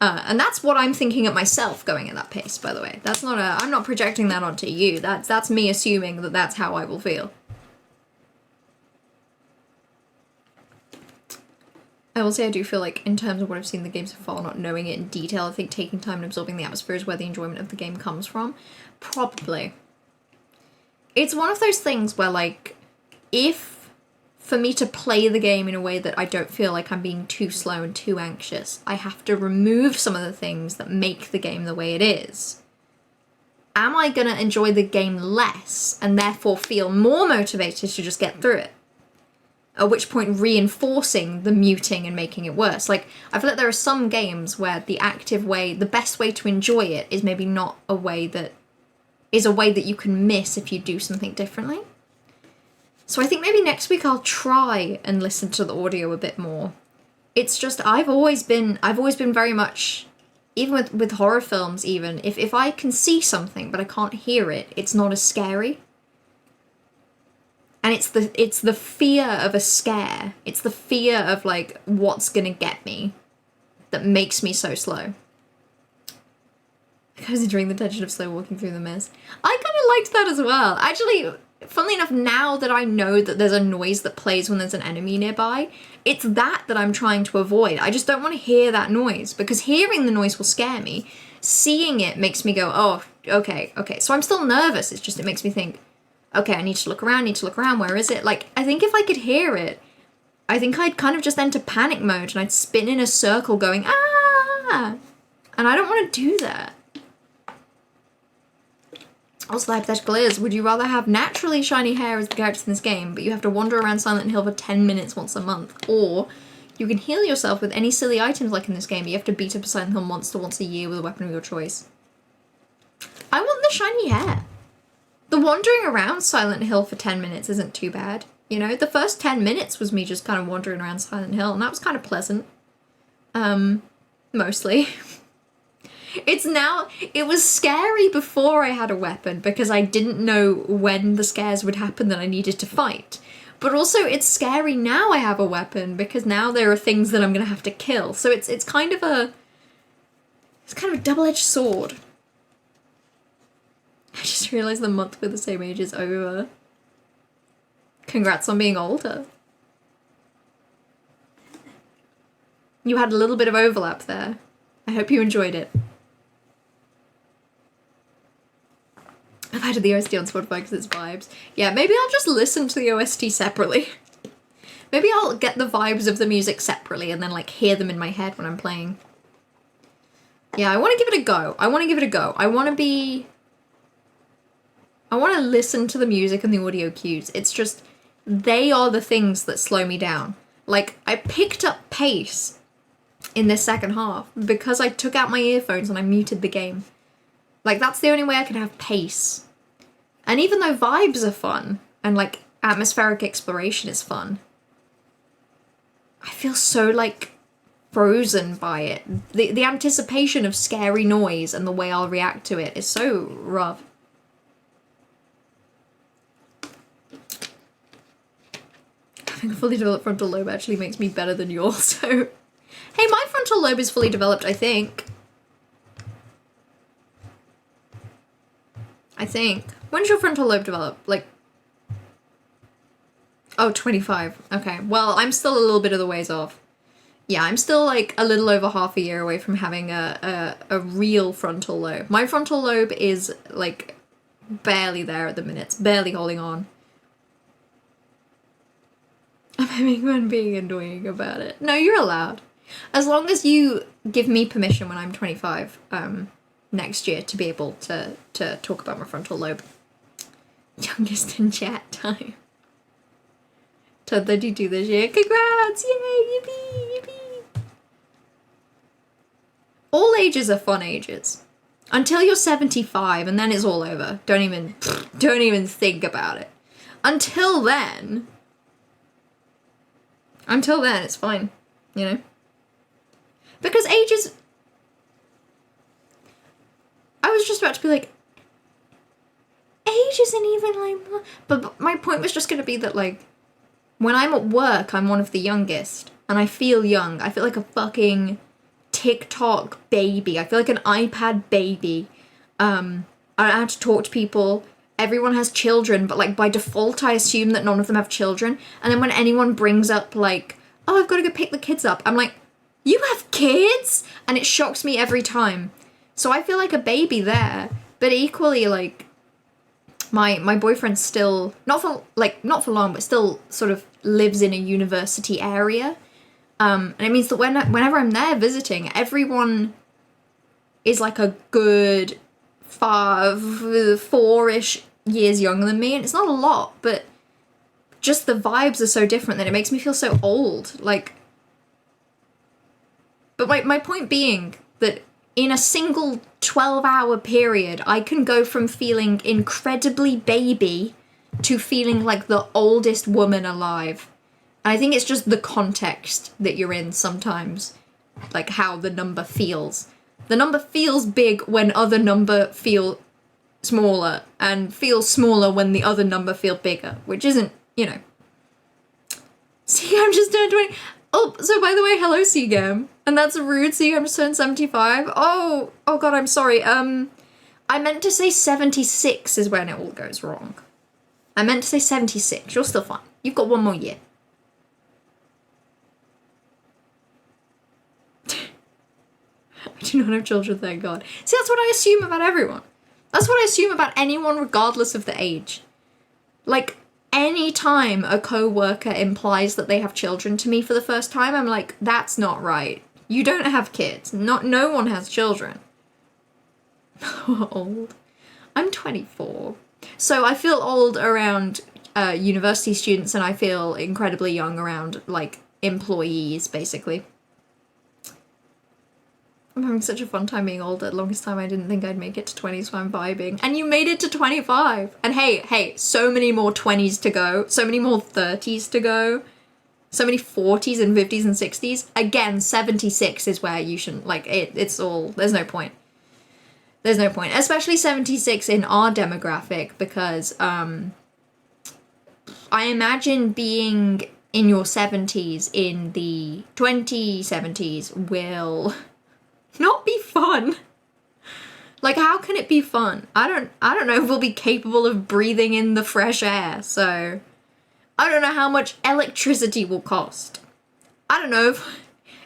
S1: And that's what I'm thinking of myself going at that pace, by the way. That's not I'm not projecting that onto you. That's me assuming that that's how I will feel. I will say I do feel like, in terms of what I've seen in the game so far, not knowing it in detail, I think taking time and absorbing the atmosphere is where the enjoyment of the game comes from. Probably. It's one of those things where, like, if for me to play the game in a way that I don't feel like I'm being too slow and too anxious, I have to remove some of the things that make the game the way it is. Am I gonna enjoy the game less and therefore feel more motivated to just get through it? At which point reinforcing the muting and making it worse. Like, I feel like there are some games where the active way, the best way to enjoy it is maybe not a way that is a way that you can miss if you do something differently. So I think maybe next week I'll try and listen to the audio a bit more. It's just, I've always been very much, even with horror films even, if I can see something but I can't hear it, it's not as scary. And it's the fear of a scare. It's the fear of like what's gonna get me that makes me so slow. I was enjoying the tension of slow walking through the mist. I kind of liked that as well. Actually, funnily enough, now that I know that there's a noise that plays when there's an enemy nearby, it's that I'm trying to avoid. I just don't want to hear that noise, because hearing the noise will scare me. Seeing it makes me go, oh, okay. So I'm still nervous. It's just, it makes me think, okay, I need to look around, where is it? Like, I think if I could hear it, I think I'd kind of just enter panic mode and I'd spin in a circle going, ah! And I don't want to do that. Also, the hypothetical is, would you rather have naturally shiny hair as the characters in this game, but you have to wander around Silent Hill for 10 minutes once a month, or you can heal yourself with any silly items like in this game, but you have to beat up a Silent Hill monster once a year with a weapon of your choice? I want the shiny hair. The wandering around Silent Hill for 10 minutes isn't too bad. You know, the first 10 minutes was me just kind of wandering around Silent Hill, and that was kind of pleasant. Mostly. It was scary before I had a weapon, because I didn't know when the scares would happen that I needed to fight. But also, it's scary now I have a weapon, because now there are things that I'm gonna have to kill. So it's kind of a double-edged sword. I just just realized the month we're the same age is over. Congrats on being older. You had a little bit of overlap there. I hope you enjoyed it. I've added the OST on Spotify because it's vibes. Yeah, maybe I'll just listen to the OST separately. Maybe I'll get the vibes of the music separately and then like hear them in my head when I'm playing. Yeah, I want to give it a go. I want to give it a go. I want to listen to the music and the audio cues. It's just, they are the things that slow me down. Like, I picked up pace in this second half because I took out my earphones and I muted the game. Like, that's the only way I can have pace. And even though vibes are fun and like atmospheric exploration is fun, I feel so like frozen by it. The anticipation of scary noise and the way I'll react to it is so rough. Having a fully developed frontal lobe actually makes me better than yours, so... Hey, my frontal lobe is fully developed, I think. When's your frontal lobe develop? Like... Oh, 25. Okay, well, I'm still a little bit of the ways off. Yeah, I'm still like a little over half a year away from having a real frontal lobe. My frontal lobe is like barely there at the minute. It's barely holding on. I'm having fun being annoying about it. No, you're allowed. As long as you give me permission when I'm 25 next year to be able to talk about my frontal lobe. Youngest in chat time. Turn 32 this year. Congrats! Yay! Yippee! Yippee! All ages are fun ages. Until you're 75 and then it's all over. Don't even think about it. Until then, it's fine, you know? Because ages... I was just about to be like, age isn't even like... But my point was just going to be that, like, when I'm at work, I'm one of the youngest. And I feel young. I feel like a fucking TikTok baby. I feel like an iPad baby. I have to talk to people. Everyone has children, but like by default I assume that none of them have children. And then when anyone brings up like, oh, I've got to go pick the kids up, I'm like, you have kids? And it shocks me every time. So I feel like a baby there, but equally like my boyfriend still, not for long, but still sort of lives in a university area. And it means that whenever I'm there visiting, everyone is like a good 4-ish years younger than me, and it's not a lot, but just the vibes are so different that it makes me feel so old. Like, but my point being that in a single 12-hour period, I can go from feeling incredibly baby to feeling like the oldest woman alive. And I think it's just the context that you're in sometimes, like how the number feels. The number feels big when other number feel smaller, and feels smaller when the other number feel bigger, which isn't, you know. See, I'm just turned 20. Oh, so by the way, hello, Seagam. And that's rude, see, I'm just turned 75. Oh god, I'm sorry. I meant to say 76 is when it all goes wrong. I meant to say 76. You're still fine. You've got one more year. I do not have children, thank God. See, that's what I assume about everyone. That's what I assume about anyone regardless of the age. Like, any time a co-worker implies that they have children to me for the first time, I'm like, that's not right. You don't have kids. No one has children. Old. I'm 24. So I feel old around university students, and I feel incredibly young around, like, employees, basically. I'm having such a fun time being older. The longest time I didn't think I'd make it to 20, so I'm vibing. And you made it to 25! And hey, so many more 20s to go. So many more 30s to go. So many 40s and 50s and 60s. Again, 76 is where you shouldn't, like, it's all, there's no point. There's no point. Especially 76 in our demographic, because, I imagine being in your 70s in the 2070s will not be fun. Like, how can it be fun? I don't know if we'll be capable of breathing in the fresh air, so I don't know how much electricity will cost. I don't know if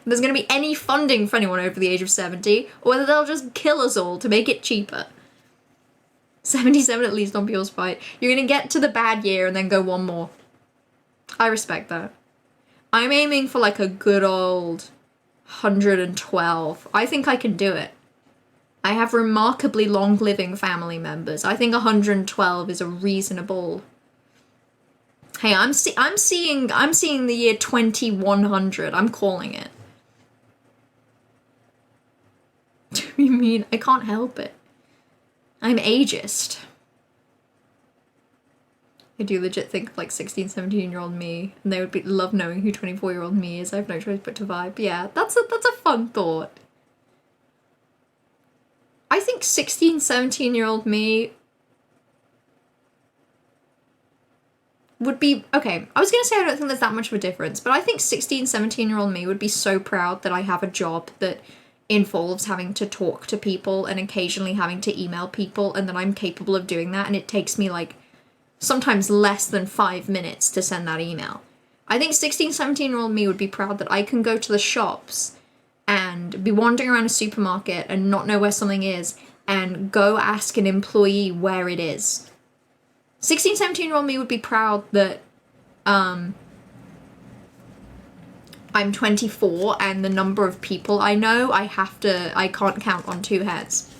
S1: there's gonna be any funding for anyone over the age of 70, or whether they'll just kill us all to make it cheaper. 77 at least on People's Fight. You're gonna get to the bad year and then go one more. I respect that. I'm aiming for like a good old 112. I think I can do it. I have remarkably long-living family members. I think 112 is a reasonable... Hey, I'm seeing the year 2100. I'm calling it. You mean I can't help it? I'm ageist. I do legit think of like 16, 17-year-old me, and they would love knowing who 24-year-old me is. I have no choice but to vibe. Yeah, that's a fun thought. I think 16, 17-year-old me would be, okay, I was gonna say I don't think there's that much of a difference, but I think 16, 17-year-old me would be so proud that I have a job that involves having to talk to people and occasionally having to email people, and that I'm capable of doing that, and it takes me like sometimes less than 5 minutes to send that email. I think 16, 17-year-old me would be proud that I can go to the shops and be wandering around a supermarket and not know where something is and go ask an employee where it is. 16, 17-year-old me would be proud that I'm 24 and the number of people I know I can't count on 2 hands.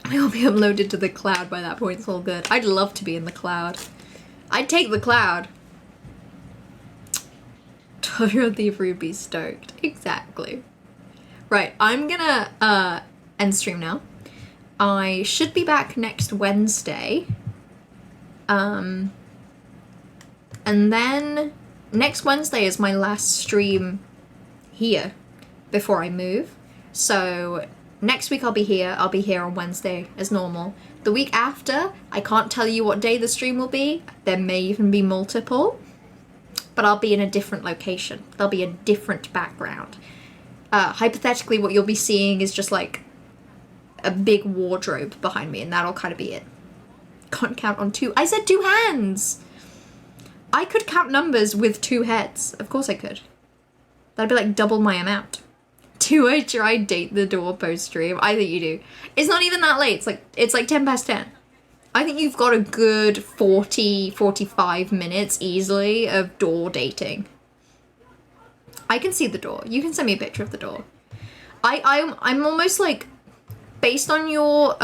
S1: I'll be uploaded to the cloud by that point, it's all good. I'd love to be in the cloud. I'd take the cloud. 12-year-old thievery would be stoked. Exactly. Right, I'm gonna end stream now. I should be back next Wednesday. And then next Wednesday is my last stream here before I move. So next week I'll be here on Wednesday as normal. The week after, I can't tell you what day the stream will be. There may even be multiple, but I'll be in a different location. There'll be a different background. Hypothetically, what you'll be seeing is just like a big wardrobe behind me, and that'll kind of be it. Can't count on 2. I said 2 hands! I could count numbers with 2 heads. Of course I could. That'd be like double my amount. Do I try date the door post stream? I think you do. It's not even that late. It's like 10 past 10. I think you've got a good 40, 45 minutes easily of door dating. I can see the door. You can send me a picture of the door. I'm almost like, based on your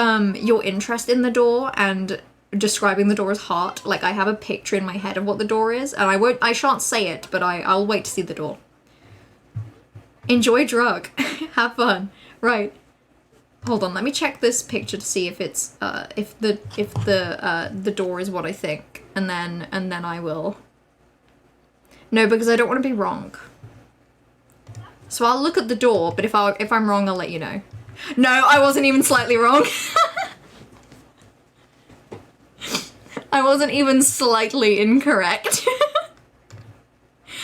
S1: interest in the door and describing the door as heart, like I have a picture in my head of what the door is, and I shan't say it, but I'll wait to see the door. Enjoy drug. Have fun. Right. Hold on, let me check this picture to see if it's if the door is what I think, and then I will. No, because I don't want to be wrong. So I'll look at the door, but if I'm wrong, I'll let you know. No, I wasn't even slightly wrong. I wasn't even slightly incorrect.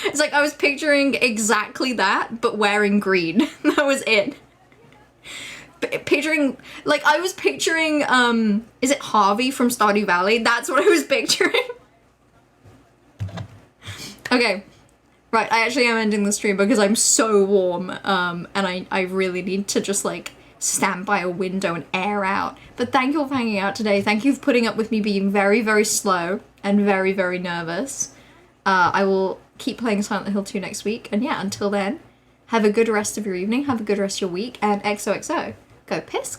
S1: It's like I was picturing exactly that, but wearing green. That was it. Picturing, like, I was picturing, is it Harvey from Stardew Valley? That's what I was picturing. Okay. Right, I actually am ending the stream because I'm so warm, and I really need to just, like, stand by a window and air out. But thank you all for hanging out today. Thank you for putting up with me being very, very slow and very, very nervous. I will keep playing Silent Hill 2 next week. And yeah, until then, have a good rest of your evening, have a good rest of your week, and XOXO. Go piss.